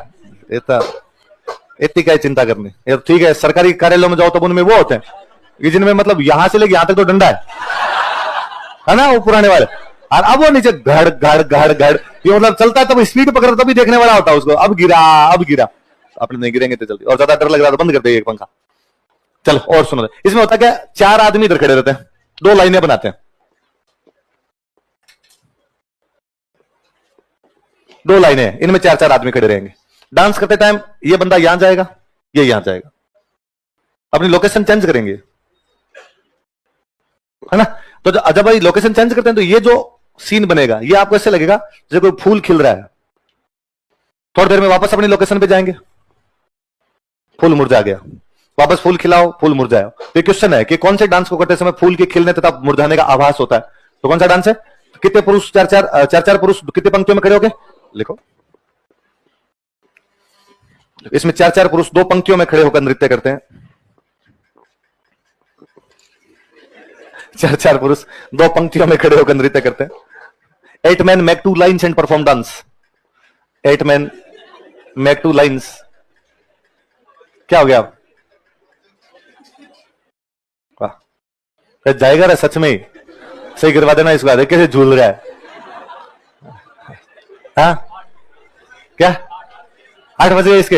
इतनी क्या चिंता करनी। ये ठीक है, सरकारी कार्यालयों में जाओ तब उनमें वो होते हैं जिनमें मतलब यहां से लेके यहां तक तो डंडा है ना, वो पुराने वाले। और अब वो नीचे घड़ घड़ घड़ घड़, ये मतलब चलता है तब स्पीड पकड़ तभी देखने वाला होता है उसको। अब गिरा अपने नहीं गिरेंगे तो जल्दी, और ज्यादा डर लग रहा है तो बंद कर दे एक पंखा। चलो और सुनो, इसमें होता क्या, 4 आदमी इधर खड़े रहते हैं, 2 लाइनें बनाते हैं, 2 लाइनें, इनमें 4-4 आदमी खड़े रहेंगे। डांस करते टाइम ये बंदा यहां जाएगा, ये यहां जाएगा, अपनी लोकेशन चेंज करेंगे, है ना। तो जब भाई लोकेशन चेंज करते हैं तो ये जो सीन बनेगा ये आपको ऐसे लगेगा जैसे कोई फूल खिल रहा है। थोड़ी देर में वापस अपनी लोकेशन पे जाएंगे, फूल मुरझा गया, वापस फूल खिलाओ, फूल मुरझाओ। तो क्वेश्चन है कि कौन से डांस को करते समय फूल के खिलने तथा मुरझाने का आभास होता है, तो कौन सा डांस है। कितने पुरुष, 4-4 पुरुष कितने पंक्तियों में खड़े होके लिखो। इसमें 4-4 पुरुष 2 पंक्तियों में खड़े होकर नृत्य करते हैं। 4-4 पुरुष 2 पंक्तियों में खड़े होकर नृत्य करते हैं। 8 men make 2 lines and perform dance। 8 men make 2 lines। क्या हो गया अब, वाह जाएगा रे सच में ही, सही करवा देना इसको। देख कैसे झूल रहा है, हाँ क्या 8 बजे इसके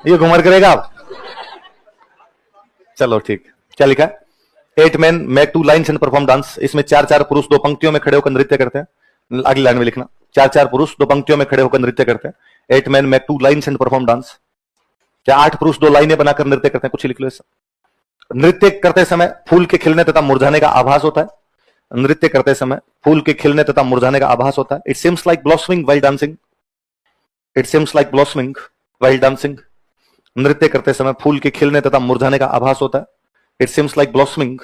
ये घुमर करेगा आप। चलो ठीक, क्या लिखा है, 8 men make 2 lines and perform dance। इसमें 4-4 पुरुष 2 पंक्तियों में खड़े होकर नृत्य करते हैं। अगली लाइन में लिखना, 4-4 पुरुष 2 पंक्तियों में खड़े होकर नृत्य करते हैं। 8 men make 2 lines and perform dance। क्या 8 पुरुष 2 लाइनें बनाकर नृत्य करते हैं, कुछ लिख लो ऐसा। नृत्य करते समय फूल के खिलने तथा मुरझाने का आभास होता है। नृत्य करते समय फूल के खिलने तथा मुरझाने का आभास होता है। It seems like blossoming while dancing. It seems like blossoming while dancing. नृत्य करते समय फूल के खिलने तथा मुरझाने का आभास होता है। It seems like blossoming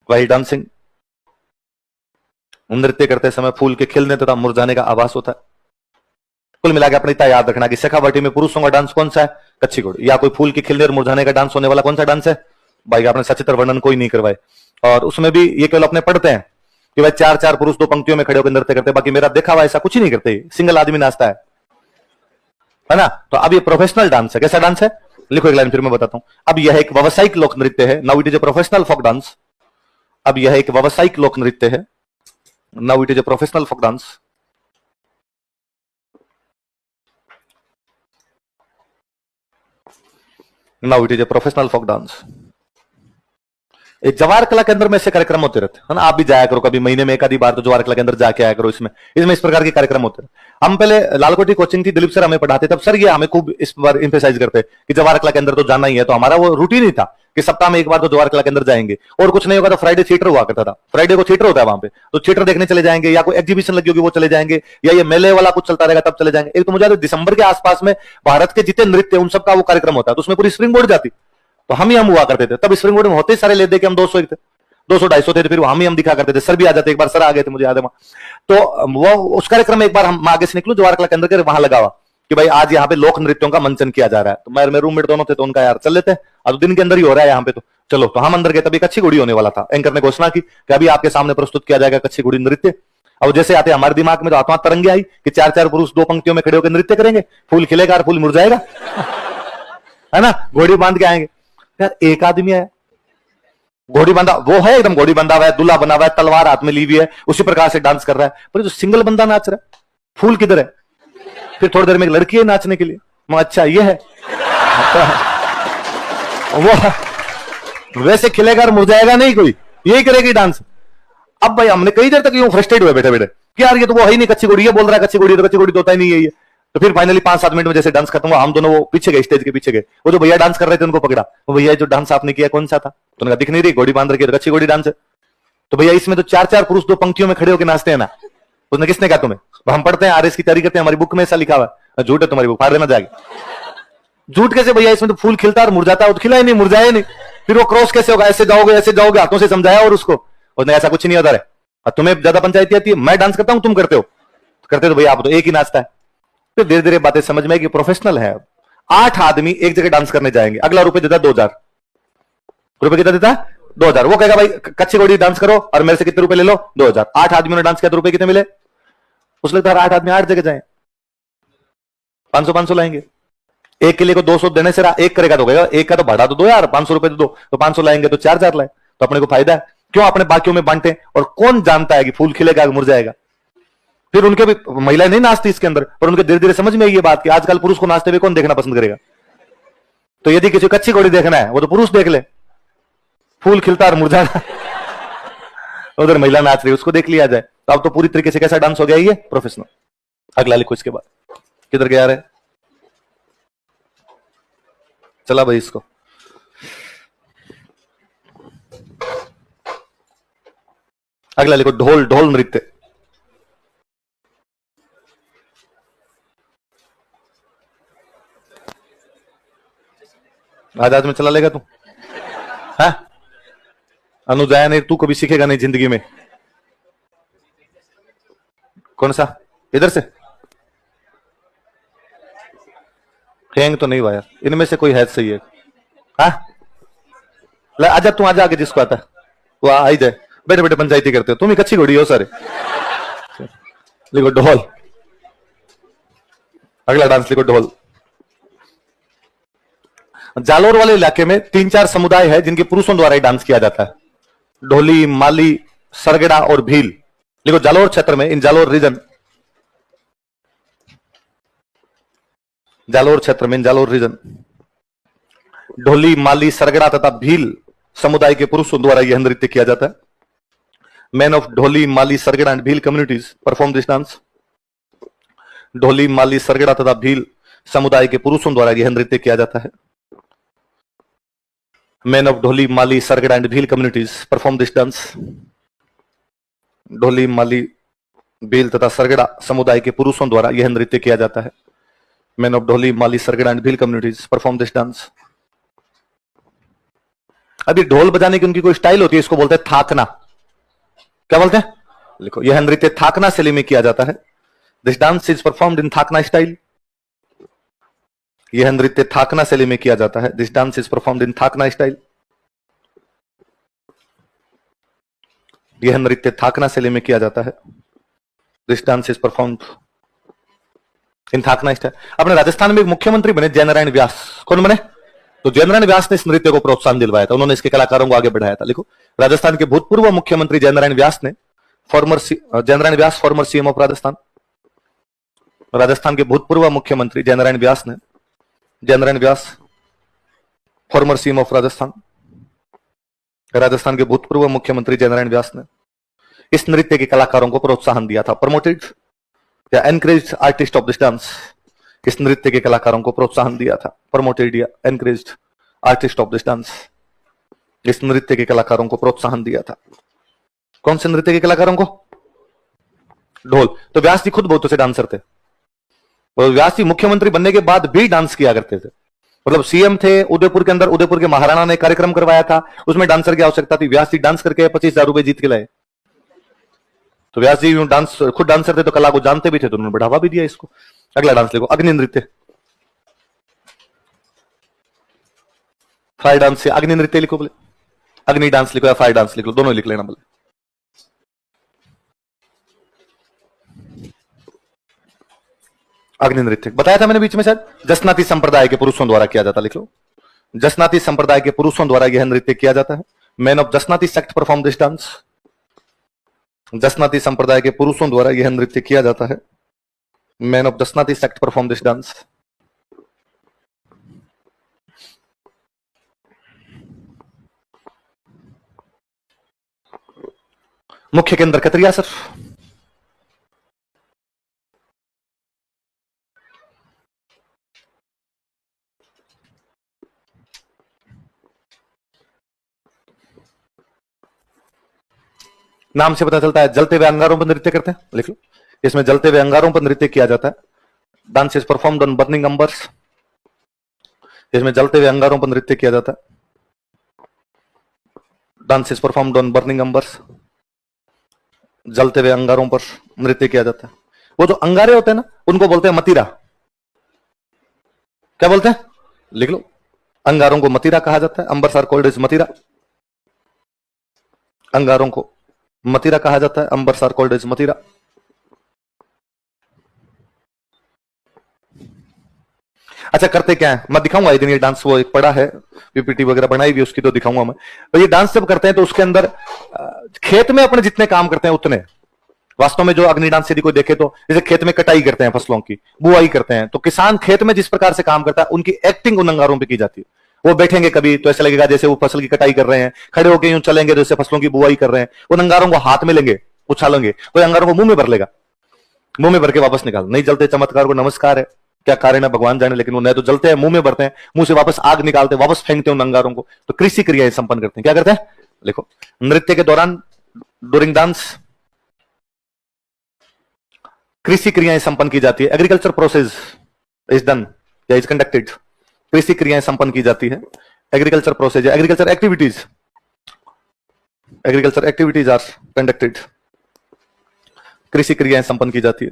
while dancing. नृत्य करते समय फूल के खिलने तथा मुरझाने का आभास होता है। कुल मिला के अपने इतना याद रखना कि शेखावाटी में पुरुषों का डांस कौन सा है, कच्ची घोड़ी। या कोई फूल के खिलने और मुरझाने का डांस होने वाला कौन सा डांस है, भाई आपने सचित्र वर्णन कोई नहीं करवाए। और उसमें भी ये केवल अपने पढ़ते हैं कि भाई 4-4 पुरुष 2 पंक्तियों में खड़े होकर नृत्य करते हैं, बाकी मेरा देखा हुआ ऐसा कुछ ही नहीं करते, सिंगल आदमी नाचता है ना। तो अब ये प्रोफेशनल डांस है। कैसा डांस है, लिखो एक लाइन फिर मैं बताता हूं। अब यह एक व्यावसायिक लोक नृत्य है। Now it is a professional folk dance. अब यह एक व्यावसायिक लोक नृत्य है। Now it is a professional folk dance. Now it is a professional folk dance. Jawahar Kala Kendra में ऐसे कार्यक्रम होते रहते हैं ना, आप भी जाया करो कभी, महीने में एक आधी बार तो जवाहर कला केंद्र जाके आया करो। इसमें इस प्रकार के कार्यक्रम होते हैं। हम पहले लालकोटी कोचिंग थी, दिलीप सर हमें पढ़ाते, तब सर ये हमें खूब इस बार इंफेसाइज करते कि जवाहर कला केंद्र तो जाना ही है। तो हमारा वो रूटीन ही था कि सप्ताह में एक बार तो जवाहर कला केंद्र जाएंगे, और कुछ नहीं होगा तो फ्राइडे थिएटर हुआ करता था। फ्राइडे को थिएटर होता है वहां पे, तो थिएटर देखने चले जाएंगे, या कोई एग्जीबिशन लगी होगी वो चले जाएंगे, या ये मेले वाला कुछ चलता रहेगा तब चले जाएंगे। एक तो मुझे दिसंबर के आसपास में भारत के जितने नृत्य उन सबका वो कार्यक्रम होता है, तो उसमें पूरी स्प्रिंग बोर्ड जाती, तो हम हुआ करते थे। तब स्प्रिंग बोर्ड में होते सारे ले दे के हम 200 थे, 200-250 थे, तो फिर हम दिखा करते थे। सर भी आ जाते, एक बार सर आ गए थे मुझे याद है वहां। तो वो उस कार्यक्रम में एक बार हम आगे से निकलो जवाहर कला केंद्र के वहां लगा हुआ कि भाई आज यहाँ पे लोक नृत्यों का मंचन किया जा रहा है। तो मेरे रूममेट दोनों थे, तो उनका यार चल लेते हैं, अब दिन के अंदर ही हो रहा है यहाँ पे, तो चलो। तो हम अंदर गए, तभी कच्ची घोड़ी होने वाला था। एंकर ने घोषणा की कि अभी आपके सामने प्रस्तुत किया जाएगा कच्ची घोड़ी नृत्य। अब जैसे आते हमारे दिमाग में तो आत्मा तरंगे आई कि 4-4 पुरुष 2 पंक्तियों में खड़े होकर नृत्य करेंगे, फूल खिलेगा और फूल मुरझाएगा, है ना, घोड़ी बांध के आएंगे। यार एक आदमी आया, घोड़ी बांधा, वो है एकदम घोड़ी बांधा हुआ है, दूल्हा बना हुआ है, तलवार हाथ में ली हुई है, उसी प्रकार से डांस कर रहा है। पर जो सिंगल बंदा नाच रहा है, फूल किधर है। फिर थोड़ी देर में एक लड़की है नाचने के लिए, अच्छा ये है वो वैसे खिलेगा और मुरझाएगा नहीं, कोई यही करेगी डांस। अब भाई हमने कई देर तक यूं फ्रस्ट्रेट हुए बैठे बैठे कि यार ये तो वो है ही नहीं, कच्ची घोड़ी, ये बोल रहा है कच्ची घोड़ी, तो कच्ची घोड़ी तो होता ही नहीं है ये। तो फिर फाइनली 5-7 मिनट में जैसे डांस खत्म हुआ, हम दोनों वो पीछे गए, स्टेज के पीछे गए। वो जो भैया डांस कर रहे थे उनको पकड़ा, वो भैया जो डांस आपने किया कौन सा था, तो उन्होंने दिख नहीं रही, घोड़ी बांध रखी, कच्ची घोड़ी डांस है। तो भैया इसमें तो 4-4 पुरुष 2 पंक्तियों में खड़े होकर नाचते हैं ना। उसने किसने कहा तुम्हें, हम पढ़ते हैं आरएस की तैयारी करते हैं, हमारी बुक में ऐसा लिखा हुआ है। झूठ है तुम्हारी बुक, फाड़ देना जाएगी। झूठ कैसे भैया, इसमें तो फूल खिलता और मुरझाता है, खिला ही नहीं, मुरझाया नहीं। फिर वो क्रॉस कैसे होगा, ऐसे जाओगे, हाथों से समझाया और उसको, उसने ऐसा कुछ नहीं होता है। और तुम्हें ज्यादा पंचायती आती है, मैं डांस करता हूं तुम करते हो, करते तो भैया आप तो एक ही नाचता है। फिर धीरे धीरे बातें समझ में कि प्रोफेशनल है। 8 आदमी एक जगह डांस करने जाएंगे, अगला रुपए देता 2000 रुपए, कितना देता 2000। वो कहेगा भाई कच्ची घोड़ी डांस करो और मेरे से कितने रुपए ले लो, 2000। 8 आदमियों ने डांस किया तो रुपए कितने मिले, उसे लगता है 8 आदमी 8 जगह जाए, 500 लाएंगे। एक के लिए को 200 देने से एक करेगा तो कहेगा एक का तो भाड़ा तो दो यार, 500 रुपए तो दो, तो 500 लाएंगे तो 4000 लाए, तो अपने को फायदा है। क्यों अपने बाकियों में बांटे, और कौन जानता है कि फूल खिलेगा मुरझाएगा। फिर उनके भी महिला नहीं नाचती इसके अंदर, पर उनके धीरे धीरे समझ में ये बात कि आजकल पुरुष को नाचते हुए कौन देखना पसंद करेगा। तो यदि किसी को कच्ची घोड़ी देखना है वो तो पुरुष देख ले, फूल खिलता और मुरझाना, उधर महिला नाच रही उसको देख लिया जाए। तो अब तो पूरी तरीके से कैसा डांस हो गया ये, प्रोफेशनल। अगला लिखो इसके बाद, किधर गया रे, चला भाई इसको। अगला लिखो, ढोल नृत्य। आज में चला लेगा तू, हाँ? अनुजाया नहीं, तू कभी सीखेगा नहीं जिंदगी में। कौन सा, इधर से हैंग तो नहीं हुआ यार, इनमें से कोई है सही है, हाँ? आजा तू, आजा आगे, जिसको आता वो आई जाए। बैठे बैठे पंचायती करते हो, तुम ही कच्ची घोड़ी हो सारे। लिखो ढोल। अगला डांस लिखो ढोल। जालोर वाले इलाके में 3-4 समुदाय है जिनके पुरुषों द्वारा ही डांस किया जाता है, ढोली, माली, सरगड़ा और भील। लिखो जालोर क्षेत्र में, इन जालोर रीजन, जालोर क्षेत्र में, इन जालोर रीजन, ढोली, माली, सरगड़ा तथा भील समुदाय के पुरुषों द्वारा यह नृत्य किया जाता है। Men of Dholi, Mali, Sargara and Bhil communities perform this dance. Dholi, Mali, Sargara तथा भील समुदाय के पुरुषों द्वारा यह नृत्य किया जाता है। Men of Dholi, Mali, Sargara and Bhil communities perform this dance. Dholi, Mali, Bhil तथा सरगड़ा समुदाय के पुरुषों द्वारा यह नृत्य किया जाता है। Men of Dholi, Mali, Sargara and Bhil communities perform this dance. अभी ढोल बजाने की उनकी कोई स्टाइल होती है, इसको बोलते हैं थाकना। क्या बोलते हैं, लिखो, यह नृत्य थाकना शैली में किया जाता है। This dance is performed in Thakna style. यह नृत्य थाकना शैली में किया जाता है। This dance is performed in Thakna style. यह नृत्य थाकना शैली में किया जाता है। This dance is performed in Thakna style. अपने राजस्थान में एक मुख्यमंत्री बने जयनारायण व्यास। कौन बने, तो जयनारायण व्यास ने इस नृत्य को प्रोत्साहन दिलवाया था, उन्होंने इसके कलाकारों को आगे बढ़ाया था। लिखो, राजस्थान के भूतपूर्व मुख्यमंत्री जयनारायण व्यास ने, Jainarayan Vyas former CM of Rajasthan, Rajasthan के भूतपूर्व मुख्यमंत्री जयनारायण व्यास ने, Jainarayan Vyas former CM of Rajasthan, Rajasthan के भूतपूर्व मुख्यमंत्री जयनारायण व्यास ने इस नृत्य के कलाकारों को प्रोत्साहन दिया था। प्रमोटेड या encouraged artist of this dance, इस नृत्य के कलाकारों को प्रोत्साहन दिया था। प्रमोटेड या encouraged artist of this dance, इस नृत्य के कलाकारों को प्रोत्साहन दिया था। कौन से नृत्य के कलाकारों को, ढोल। तो व्यास जी खुद बहुत से डांसर थे, और व्यास जी मुख्यमंत्री बनने के बाद भी डांस किया करते थे। मतलब सीएम थे उदयपुर के अंदर, उदयपुर के महाराणा ने कार्यक्रम करवाया था, उसमें डांसर की आवश्यकता थी, व्यास जी डांस करके 25,000 रुपए जीत के लाए। तो व्यास जी डांस, खुद डांसर थे तो कला को जानते भी थे, तो उन्होंने बढ़ावा भी दिया इसको। अगला डांस लिखो, अग्नि नृत्य। फायर डांस से अग्नि नृत्य लिखो बोले, अग्नि डांस लिखो या फायर डांस लिख लो, दोनों लिख लेना बोले। अग्नि नृत्य बताया था मैंने बीच में शायद, जसनाती संप्रदाय के पुरुषों द्वारा किया जाता। लिख लो, जसनाती संप्रदाय के पुरुषों द्वारा यह नृत्य किया जाता है। Men of Jasnathi sect perform this dance. Jasnathi संप्रदाय के पुरुषों द्वारा यह नृत्य किया जाता है। Men of Jasnathi sect perform this dance. मुख्य केंद्र कतरिया सर। नाम से पता चलता है जलते हुए अंगारों पर नृत्य करते हैं। लिख लो, इसमें जलते हुए अंगारों पर नृत्य किया जाता है। Dance is performed on burning embers. इसमें जलते हुए अंगारों पर नृत्य किया जाता है। Dance is performed on burning embers, जलते हुए अंगारों पर नृत्य किया जाता है। वो जो अंगारे होते हैं ना, उनको बोलते हैं मतीरा। क्या बोलते हैं, लिख लो, अंगारों को मतीरा कहा जाता है। अंबर्स आर कॉल्ड एज मतीरा, अंगारों को मतीरा कहा जाता है, अंबर्स आर कॉल्ड एज मतीरा। अच्छा, करते क्या है, मैं दिखाऊंगा एक दिन ये डांस, वो एक पड़ा है पीपीटी वगैरह बनाई हुई उसकी, तो दिखाऊंगा मैं। तो ये डांस जब करते हैं तो उसके अंदर खेत में अपने जितने काम करते हैं उतने, वास्तव में जो अग्नि डांस यदि कोई देखे तो जैसे खेत में कटाई करते हैं फसलों की, बुआई करते हैं, तो किसान खेत में जिस प्रकार से काम करता है उनकी एक्टिंग उन अंगारों पे की जाती है। वो बैठेंगे कभी तो ऐसा लगेगा जैसे वो फसल की कटाई कर रहे हैं, खड़े होकर यूं चलेंगे जैसे फसलों की बुआई कर रहे हैं। उन अंगारों को हाथ में लेंगे, उछालेंगे, तो अंगारों को मुंह में भर लेगा, मुंह में भर के वापस निकाल। नहीं जलते चमत्कार को नमस्कार है, क्या कारण है भगवान जाने, लेकिन वो नहीं तो जलते हैं, मुंह में भरते हैं, मुंह से वापस आग निकालते हैं, वापस फेंकते हैं उन अंगारों को। तो कृषि क्रियाएं संपन्न करते हैं। क्या करते हैं, देखो, नृत्य के दौरान ड्यूरिंग डांस कृषि क्रियाएं संपन्न की जाती है। एग्रीकल्चर प्रोसेस इज डन या इज कंडक्टेड, कृषि क्रियाएं संपन्न की जाती है। Agriculture process, agriculture activities are conducted, कृषि क्रियाएं संपन्न की जाती है।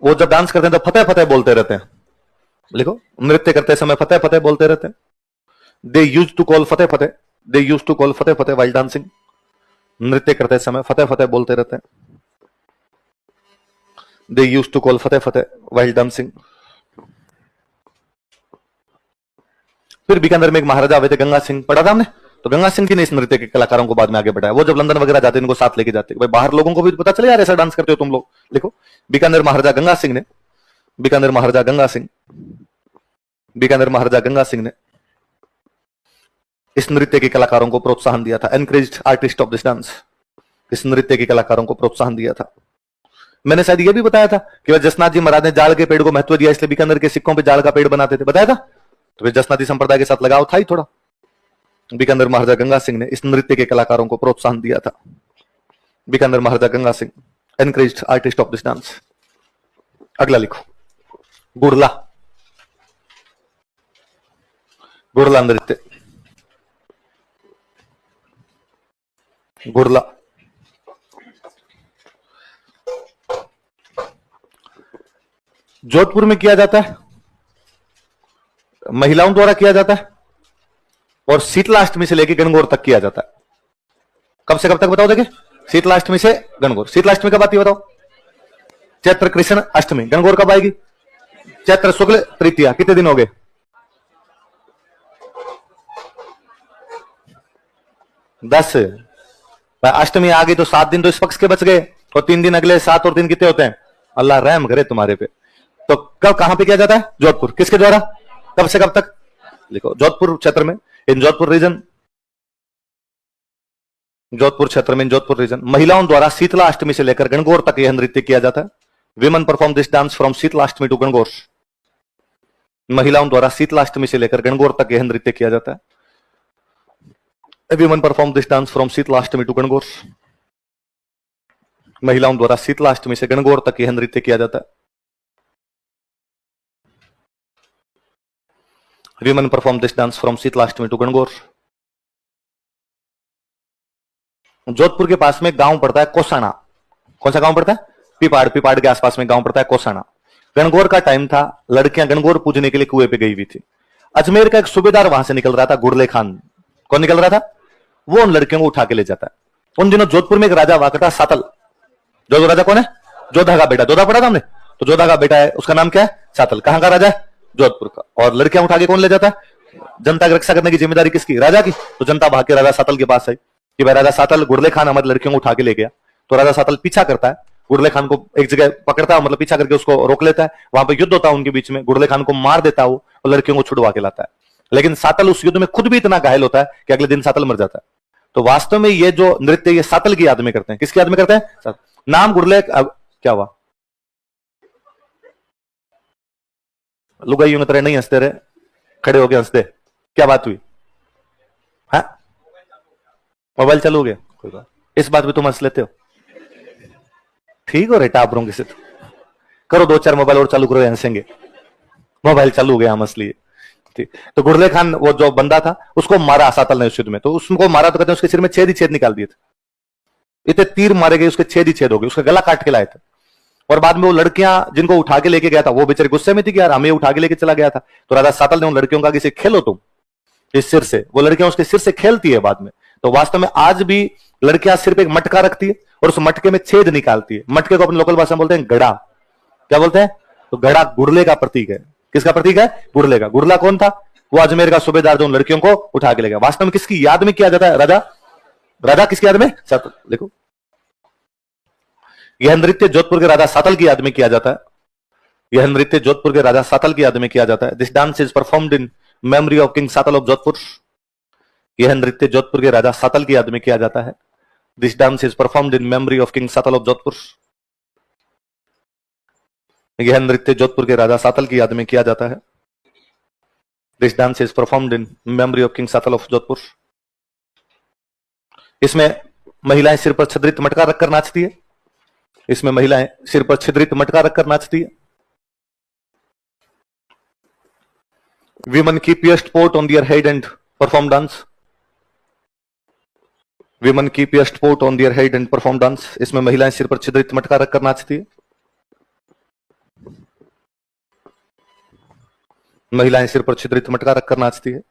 वो जब डांस करते हैं तो फतेह फतेह बोलते रहते हैं, लिखो, नृत्य करते समय फतेह फतेह बोलते रहते हैं। दे यूज टू कॉल फतेह फतेह, दे यूज टू कॉल फतेह फतेह वाइल डांसिंग। नृत्य करते समय फतेह फतेह बोलते रहते हैं। दे यूज टू कॉल फतेह फतेह वाइल डांसिंग। फिर बीकानेर में एक महाराजा हुए थे, गंगा सिंह, पढ़ा था हमने, तो गंगा सिंह जी ने इस नृत्य के कलाकारों को बाद में आगे बढ़ाया। वो जब लंदन वगैरह जाते इनको साथ लेके जाते, भाई बाहर लोगों को भी पता चले यार ऐसा डांस करते हो तुम लोग। लिखो, बीकानेर महाराजा गंगा सिंह ने, बीकानेर महाराजा गंगा सिंह, बीकानेर महाराजा गंगा सिंह ने इस नृत्य के कलाकारों को प्रोत्साहन दिया था। Encouraged artist of this dance, इस नृत्य के कलाकारों को प्रोत्साहन दिया था। मैंने शायद यह भी बताया था कि जसनाथ जी महाराज ने जाड़ के पेड़ को महत्व दिया, इसलिए बीकानेर के सिक्कों पे जाड़ का पेड़ बनाते थे, बताया था। तो फिर जसनाथी संप्रदाय के साथ लगाव था ही थोड़ा। बीकानेर महाराजा गंगा सिंह ने इस नृत्य के कलाकारों को प्रोत्साहन दिया था। Bikaner Maharaja Ganga Singh, encouraged artist of this dance. अगला लिखो, गुड़ला, गुड़ला नृत्य, गुड़ला जोधपुर में किया जाता है, महिलाओं द्वारा किया जाता है, और शीतलाष्टमी से लेकर गणगौर तक किया जाता है। कब से कब तक बताओ, देखिए, शीतलाष्टमी से गणगौर। शीतलाष्टमी कब आती है बताओ, चैत्र कृष्ण अष्टमी। गणगौर कब आएगी, चैत्र शुक्ल तृतीया। कितने दिन हो गए, 10। अष्टमी आ गई तो 7 दिन तो इस पक्ष के बच गए, और 3 दिन अगले 7 और 3 कितने होते हैं, अल्लाह रहम करे तुम्हारे पे। तो कब कहां पे किया जाता है, जोधपुर। किसके द्वारा, कब से कब तक, लिखो, जोधपुर क्षेत्र में, इन जोधपुर रीजन, जोधपुर क्षेत्र में, जोधपुर रीजन, महिलाओं द्वारा शीतला अष्टमी से लेकर गणगौर तक यह नृत्य किया जाता है। Women perform this dance from Shitala Ashtami to Gangaur. महिलाओं द्वारा शीतला अष्टमी से लेकर गणगौर तक यह नृत्य किया जाता है। Women perform this dance from Shitala Ashtami to Gangaur. महिलाओं द्वारा शीतला अष्टमी से गणगौर तक यह नृत्य किया जाता है। Women perform this dance from Shitala Ashtami to Gangaur. Jodhpur के पास में गांव पड़ता है कोसाना। कौन सा गांव पड़ता है, पिपाड़, पिपाड़ के आसपास में गांव पड़ता है कोसाना। गणगौर का टाइम था, लड़कियां गणगौर पूजने के लिए कुएं पे गई हुई थी। अजमेर का एक सूबेदार वहां से निकल रहा था, गुड़ले खान। कौन निकल रहा था, वो उन लड़कियों को उठा के ले जाता है। उन दिनों जोधपुर में एक राजा हुआ करता, सातल। जो राजा कौन है, जोधा का बेटा। जोधा पढ़ा था हमने, तो जोधा का बेटा है, उसका नाम क्या है, सातल। कहां का राजा है, जोधपुर का। और लड़कियां उठा के कौन ले जाता है, जनता की रक्षा करने की जिम्मेदारी किसकी, राजा की। तो जनता भाग के राजा सातल के पास आई कि भाई राजा सातल, गुड़ले खान हमारी लड़कियों को उठा के ले गया। तो राजा सातल पीछा करता है, गुड़ले खान को एक जगह पकड़ता है, मतलब पीछा करके उसको रोक लेता है। वहां पे युद्ध होता है उनके बीच में, गुड़ले खान को मार देता है वो, और लड़कियों को छुड़वा के लाता है। लेकिन सातल उस युद्ध में खुद भी इतना घायल होता है कि अगले दिन सातल मर जाता है। तो वास्तव में ये जो नृत्य ये सातल की याद में करते हैं। किसकी याद में करते हैं, नाम गुड़ले। क्या हुआ, लुगाइयों की तरह नहीं हंसते रहे, खड़े होके हंसते, क्या बात हुई, हाँ मोबाइल चालू हो गया, कोई बात, इस बात भी तुम हंस लेते हो, ठीक हो रहे टापरों के से, करो 2-4 मोबाइल और चालू करो, हंसेंगे। मोबाइल चालू हो गया, हम हंस लिए, ठीक, तो गुड़ले खान वो जो बंदा था उसको मारा सातल ने उस युद्ध में, तो उसको मारा तो कहते हैं उसके सिर में छेद ही छेद निकाल दिए थे, इतने तीर मारे गए उसके छेद ही छेद हो गए, उसका गला काट के लाए थे। और बाद में वो लड़कियां जिनको उठा के लेके गया था वो बेचारे गुस्से में थी कि यार हमें उठा के लेके चला गया था, तो राजा सातल ने उन लड़कियों का किसी खेलो तुम इस सिर से, वो लड़कियां उसके सिर से खेलती है बाद में। तो वास्तव में आज भी लड़कियां सिर पे एक मटका रखती है और उस मटके में छेद निकालती है, मटके को अपनी लोकल भाषा में बोलते हैं गड़ा, क्या बोलते हैं, तो गड़ा गुड़ले का प्रतीक है। किसका प्रतीक है, गुड़ले का। गुड़ला कौन था, वो अजमेर का सूबेदार जो उन लड़कियों को उठा के ले गया। वास्तव में किसकी याद में किया जाता है, राजा, राजा किसकी याद में, सातल। देखो यह नृत्य जोधपुर के राजा सातल की याद में किया जाता है, यह नृत्य जोधपुर के राजा सातल की याद में किया जाता है। This dance is performed in memory of king Satal of Jodhpur. यह नृत्य जोधपुर के राजा सातल की याद में किया जाता है। This dance is performed in memory of king Satal of Jodhpur. यह नृत्य जोधपुर के राजा सातल की याद में किया जाता है। This dance is performed in memory of king Satal of Jodhpur. इसमें महिलाएं सिर पर छिद्रित मटका रखकर नाचती है, इसमें महिलाएं सिर पर छिद्रित मटका रखकर नाचती है। Women keep a sport on their head and perform dance. Women keep a sport on their head and perform dance. इसमें महिलाएं सिर पर छिद्रित मटका रखकर नाचती है, महिलाएं सिर पर छिद्रित मटका रखकर नाचती है।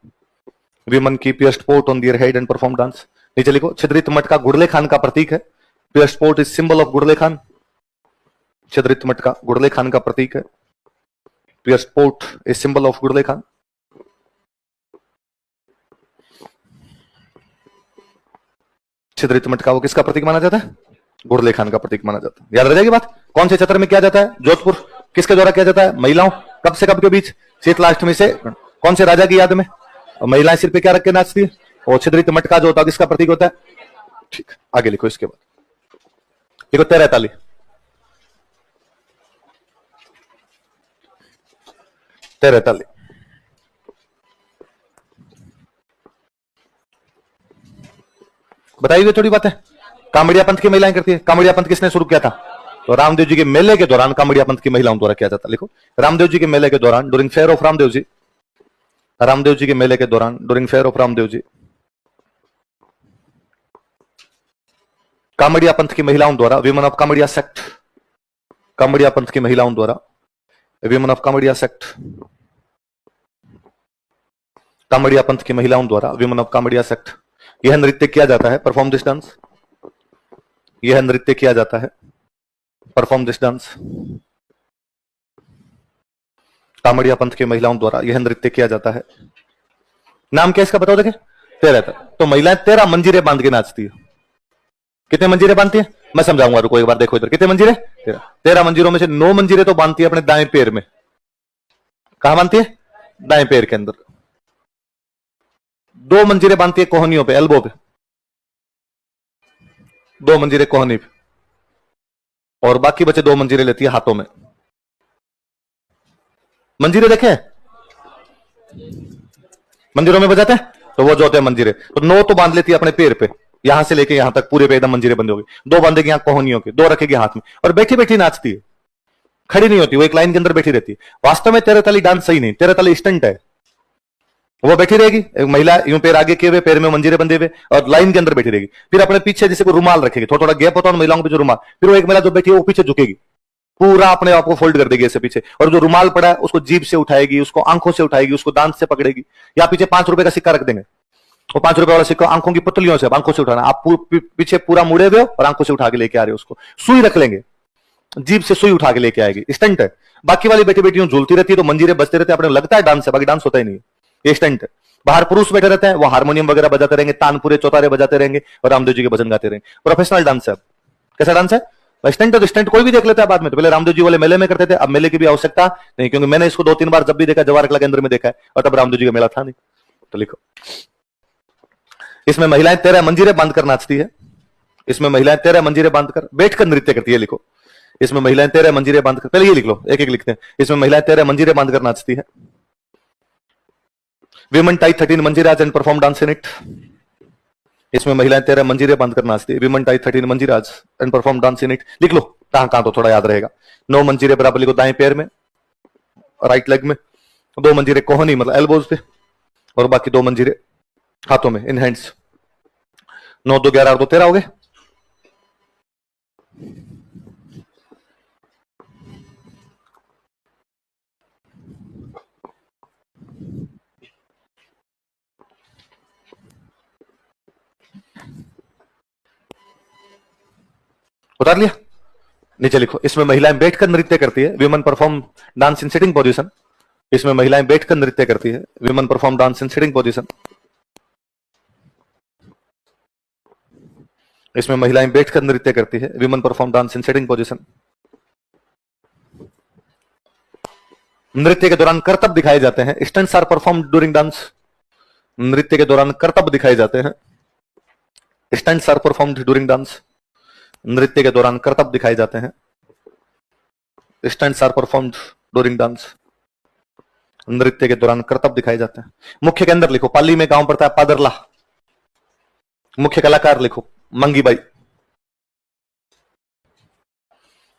Women keep a sport on their head and perform dance. नीचे लिखो छिद्रित मटका गुड़ले खान का प्रतीक है। Pear sport is symbol of गुड़ले Khan. छिद्रित मटका गुड़ले खान का प्रतीक है। Pear sport is symbol of गुड़ले Khan. छिद्रित मटका वो किसका प्रतीक माना जाता है, गुड़ले खान का प्रतीक माना जाता है। याद रह जाएगी बात। कौन से क्षेत्र में किया जाता है, जोधपुर। किसके द्वारा किया जाता है, महिलाओं। कब से कब के बीच, शीतलाष्टमी से। कौन से राजा की याद में, महिलाएं सिर पे क्या रख के नाचती है, और छिद्रित मटका जो होता है किसका प्रतीक होता है। ठीक, आगे लिखो। इसके बाद लिखो तेरह ताली। तेरह ताली। बताइए थोड़ी बात है। कामड़िया पंथ की महिलाएं करती है। कामड़िया पंथ किसने शुरू किया था, तो रामदेव जी के मेले के दौरान कामड़िया पंथ की महिलाओं द्वारा किया जाता। लिखो रामदेव जी के मेले के दौरान, during fair of Ramdev ji. Ramdev ji के मेले के दौरान, during fair of Ramdev ji, Kamadia पंथ की महिलाओं द्वारा, women of Kamadia sect, Kamadia पंथ की महिलाओं द्वारा, women of Kamadia sect, Kamadia पंथ की महिलाओं द्वारा, विमेन ऑफ कामड़िया सेक्ट, यह नृत्य किया जाता है। Perform this dance. यह नृत्य किया जाता है। Perform this dance. कामड़िया पंथ की महिलाओं द्वारा यह नृत्य किया जाता है। नाम क्या इसका बताओ देखे, तेरह। तो महिलाएं 13 मंजीरे बांध के नाचती है। कितने मंजीरे बांधती है, मैं समझाऊंगा, रुको एक बार देखो इधर। कितने मंजीरे, 13 मंजीरों में से 9 मंजीरे तो बांधती है अपने दाएं पैर में। कहां बांधती है, दाएं पैर के अंदर। 2 मंजीरे बांधती है कोहनियों पे, एल्बो पे। 2 मंजीरे कोहनी पे, और बाकी बचे 2 मंजीरे लेती है हाथों में। मंजीरे देखे मंदिरों में बजाते हैं, तो वो जो होते हैं मंजीरे, तो 9 तो बांध लेती है अपने पैर पे, यहां से लेके यहां तक पूरे पे एकदम मंजीरे बंद होगी। 2 बांधेगी यहां कोहनियों के, 2 रखेगी हाथ में, और बैठी बैठी नाचती है। खड़ी नहीं होती, वो एक लाइन के अंदर बैठी रहती है। वास्तव में तेरह ताली डांस सही नहीं, तेरह ताली स्टंट है। वो बैठी रहेगी, एक महिला यूं पैर आगे किए हुए, पैर में मंजीरे बंधे हुए, और लाइन के अंदर बैठी रहेगी। फिर अपने पीछे जैसे को रुमाल रखेगी, थोड़ा थोड़ा गैप होता है महिलाओं के जो रुमाल, फिर वो एक महिला जो बैठी है वो पीछे झुकेगी, पूरा अपने आप को फोल्ड कर देगी ऐसे पीछे, और जो रुमाल पड़ा है उसको जीभ से उठाएगी, उसको आंखों से उठाएगी, उसको दांत से पकड़ेगी, या पीछे 5 रुपए का सिक्का रख देंगे, वो 5 रुपए वाला सिक्का आंखों की पुतलियों से, आंखों से उठाना। आप पीछे पूरा मुड़े हुए और आंखों से उठा के लेके आ रहे हो, उसको सुई रख लेंगे, जीभ से सुई उठा के लेके आएगी। स्टंट है। बाकी वाली बेटी बेटियों झूलती रहती है, तो मंजीरे बजते रहते हैं, अपने लगता है डांस है, बाकी डांस होता ही नहीं, ये स्टंट है। बाहर पुरुष बैठे रहते हैं, वो हारमोनियम वगैरह बजाते रहेंगे, तानपुरे चौतारे बजाते रहेंगे, और रामदेव जी के भजन गाते रहेंगे। प्रोफेशनल डांस है। कैसा डांस है, स्टंट है। तो स्टंट कोई भी देख लेता है बाद में, तो पहले रामदेव जी वाले मेले में करते थे, अब मेले की भी आवश्यकता नहीं, क्योंकि मैंने इसको 2-3 बार जब भी देखा, जवाहर कला केंद्र में देखा है, और तब रामदेव जी का मेला था नहीं। तो लिखो, इसमें महिलाएं 13 मंजीरे बांध कर नाचती है। इसमें महिलाएं 13 मंजीरे बांधकर बैठकर नृत्य करती है। लिखो, इसमें महिलाएं 13 मंजीरे बांधकर, पहले ये लिख लो, एक एक लिखते हैं। इसमें महिलाएं 13 मंजीरे बांधकर नाचती है। विमेन टाई 13 मंजीराज and perform dance in it. इसमें महिलाएं 13 मंजीरे बांधकर नाचती है। विमेन टाई 13 मंजीराज and perform dance in it. लिख लो कहां कहां, तो थोड़ा याद रहेगा। 9 मंजीरे बराबर लिखो दाएं पैर में, राइट लेग में, 2 मंजीरे कोहनी मतलब एल्बोज पे, और बाकी 2 मंजीरे हाथों में, इन हैंड्स। 9 2 11 और 2 13 हो गए। उतार लिया। नीचे लिखो, इसमें महिलाएं बैठकर नृत्य करती है, women perform dance in sitting position. इसमें महिलाएं बैठकर नृत्य करती है, women perform dance in sitting position. इसमें महिलाएं बैठकर नृत्य करती है, women perform dance in sitting position. नृत्य के दौरान करतब दिखाए जाते हैं, stunts are perform during dance. नृत्य के दौरान करतब दिखाए जाते हैं, stunts are performed during dance. नृत्य के दौरान करतब दिखाए जाते हैं, stunts are performed during dance. नृत्य के दौरान करतब दिखाए जाते हैं। मुख्य के अंदर लिखो, पाली में गांव पड़ता है पादरला। मुख्य कलाकार लिखो, मंगीबाई।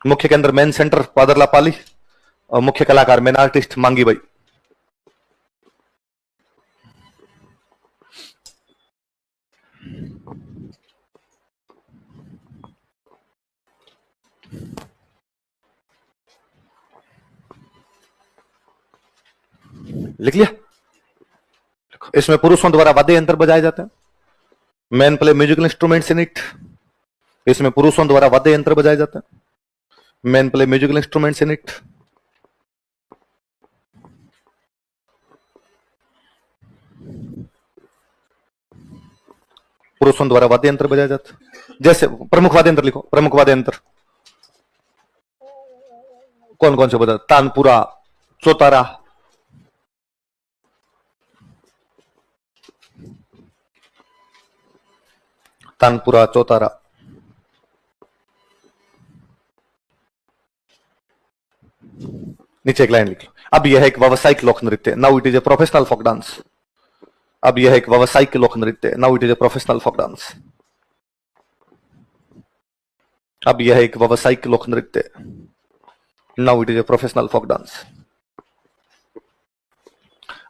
मुख्य के अंदर मेन सेंटर पादरला पाली, और मुख्य कलाकार मेन आर्टिस्ट मंगीबाई। लिख लिया। इसमें पुरुषों द्वारा वाद्य यंत्र बजाए जाते हैं, man play musical instruments in it. इसमें पुरुषों द्वारा वाद्य यंत्र बजाए जाते हैं, man play musical instruments in it. पुरुषों द्वारा वाद्य यंत्र बजाए जाते हैं। जैसे प्रमुख वाद्य यंत्र लिखो, प्रमुख वाद्य यंत्र कौन कौन से बजा? तानपुरा, चौतारा, तानपुरा, चौतारा। नीचे एक लाइन लिख लो, अब यह एक व्यावसायिक लोक नृत्य, now it is a professional folk dance. अब यह एक व्यावसायिक लोक नृत्य, now it is a professional folk dance. अब यह एक व्यावसायिक लोक नृत्य, now it is a professional folk dance.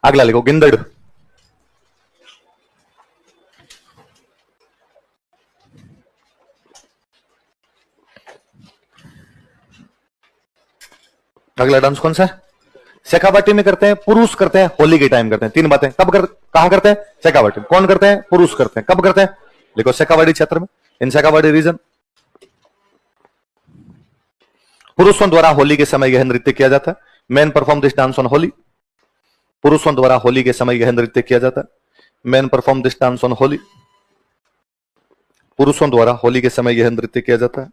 अगला लिखो, गिंदड़। अगला डांस कौन सा है? शेखावाटी में करते हैं, पुरुष करते हैं, होली के टाइम करते हैं। 3 बातें, कहां करते हैं? शेखावाटी। कौन करते हैं? पुरुष करते हैं। कब करते हैं? लिखो, शेखावाटी क्षेत्र में, इन शेखावाटी रीजन। पुरुषों द्वारा होली के समय यह नृत्य किया जाता है, man perform this dance on Holi. पुरुषों द्वारा होली के समय यह नृत्य किया जाता है, man perform this dance on Holi. पुरुषों द्वारा होली के समय यह नृत्य किया जाता है,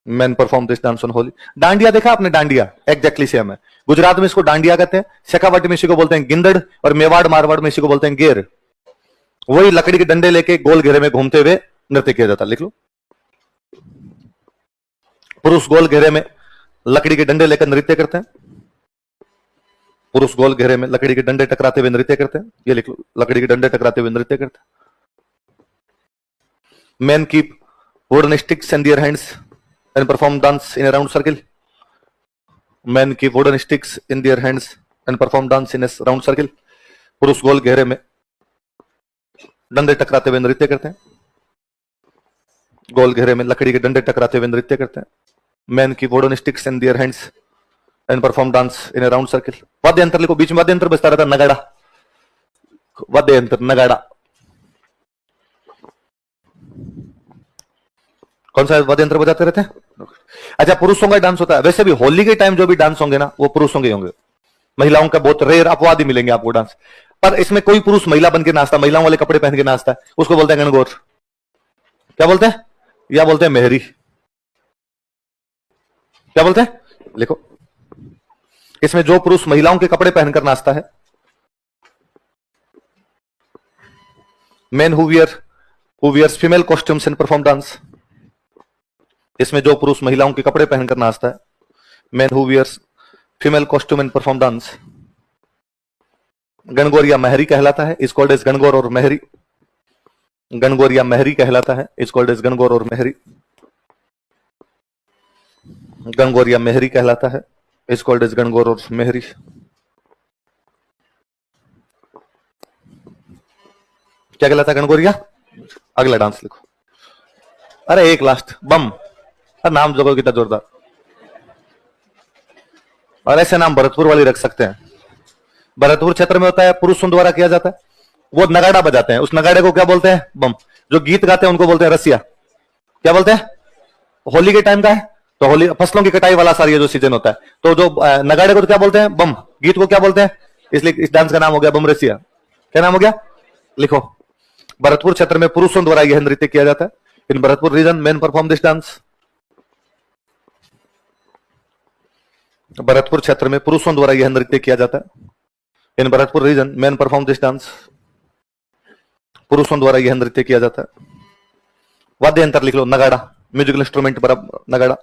man perform this dance on Holi. Dandiya देखा आपने? डांडिया एग्जैक्टली सेम है। गुजरात में इसको डांडिया कहते हैं, शेखावाटी में इसी को बोलते हैं गिंदड़, और मेवाड़ मारवाड़ में इसी को बोलते हैं गेर। वही लकड़ी के डंडे लेके गोल घेरे में घूमते हुए नृत्य किया जाता है। लिख लो, पुरुष गोल घेरे में लकड़ी के डंडे लेकर नृत्य करते हैं। पुरुष गोल घेरे में लकड़ी के डंडे टकराते हुए नृत्य करते हैं। ये लिख लो, लकड़ी के डंडे टकराते हुए नृत्य करते हैं। Man keep wooden sticks in their hands and perform dance in a round circle. Men keep wooden sticks in their hands and perform dance in a round circle. पुरुष गोल घेरे में डंडे टकराते हुए नृत्य करते हैं। गोल घेरे में लकड़ी के डंडे टकराते हुए नृत्य करते हैं। Men keep wooden sticks in their hands and perform dance in a round circle. वाद्य यंत्र लिखो, बीच में वाद्य यंत्र बजता रहता है, नगाड़ा। वाद्य यंत्र नगाड़ा। कौन सा वाद्य यंत्र बजाते रहते हैं? अच्छा, पुरुषों का डांस होता है। वैसे भी होली के टाइम जो भी डांस होंगे ना, वो पुरुषों के होंगे। महिलाओं का बहुत रेयर अपवाद ही मिलेंगे आपको डांस। पर इसमें कोई पुरुष महिला बन के नाचता, महिलाओं वाले कपड़े पहन के नाचता है, उसको बोलते हैं गणगौर। क्या बोलते हैं? या बोलते हैं मेहरी। क्या बोलते हैं? लिखो, इसमें जो पुरुष महिलाओं के कपड़े पहनकर नाचता है, men who wears female costumes and perform dance. इसमें जो पुरुष महिलाओं के कपड़े पहनकर नाचता है, man who wears female costume and perform dance, Gangaur या महरी कहलाता है। इज कॉल्ड एज गणगौर और महरी। गणगौर या महरी कहलाता है, इज कॉल्ड एज गणगौर और महरी। गणगौर या महरी कहलाता है, इज कॉल्ड एज गणगौर और महरी। क्या कहलाता है गणगौरिया? अगला डांस लिखो। अरे एक लास्ट बम। अरे नाम जो कितना जोरदार। और ऐसे नाम भरतपुर वाली रख सकते हैं। भरतपुर क्षेत्र में होता है, पुरुषों द्वारा किया जाता है। वो नगाड़ा बजाते हैं, उस नगाड़े को क्या बोलते हैं? बम। जो गीत गाते हैं उनको बोलते हैं रसिया। क्या बोलते हैं? होली के टाइम का है तो होली, फसलों की कटाई वाला सारी जो सीजन होता है, तो जो नगाड़े को तो क्या बोलते हैं? बम। गीत को क्या बोलते हैं? इसलिए इस डांस का नाम हो गया बम रसिया। क्या नाम हो गया? लिखो। भरतपुर क्षेत्र में पुरुषों द्वारा यह नृत्य किया जाता है। In Bharatpur region men perform this dance. Bharatpur क्षेत्र में पुरुषों द्वारा यह नृत्य किया जाता है। In Bharatpur region men perform this dance. पुरुषों द्वारा यह नृत्य किया जाता है। वाद्य यंत्र लिख लो, नगाड़ा, म्यूजिकल इंस्ट्रूमेंट बराबर नगाड़ा।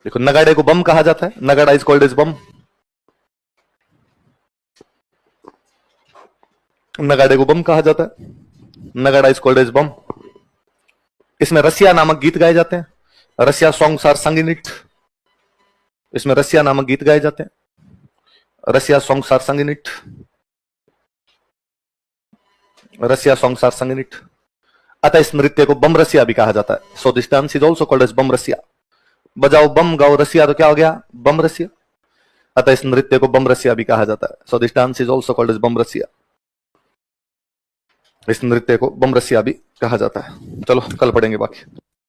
देखो, नगाड़े को बम कहा जाता है। नगाड़ा इज कॉल्ड एज बम। नगाड़े को बम कहा जाता है। नगाड़ा इज कॉल्ड एज बम। इसमें रसिया नामक गीत गाए जाते हैं। रसिया songs are sung in it. इसमें रसिया नामक गीत गाए जाते हैं। रसिया songs are sung in it. Rasiya songs are sung in it. अतः इस नृत्य को बम रसिया भी कहा जाता है। So this dance is also called as Bam Rasiya. बजाओ बम, गाओ रसिया, तो क्या हो गया? बम रसिया। अतः इस नृत्य को बम रसिया भी कहा जाता है। So this dance is also called as Bam Rasiya. इस नृत्य को बम रसिया भी कहा जाता है। चलो कल पढ़ेंगे बाकी।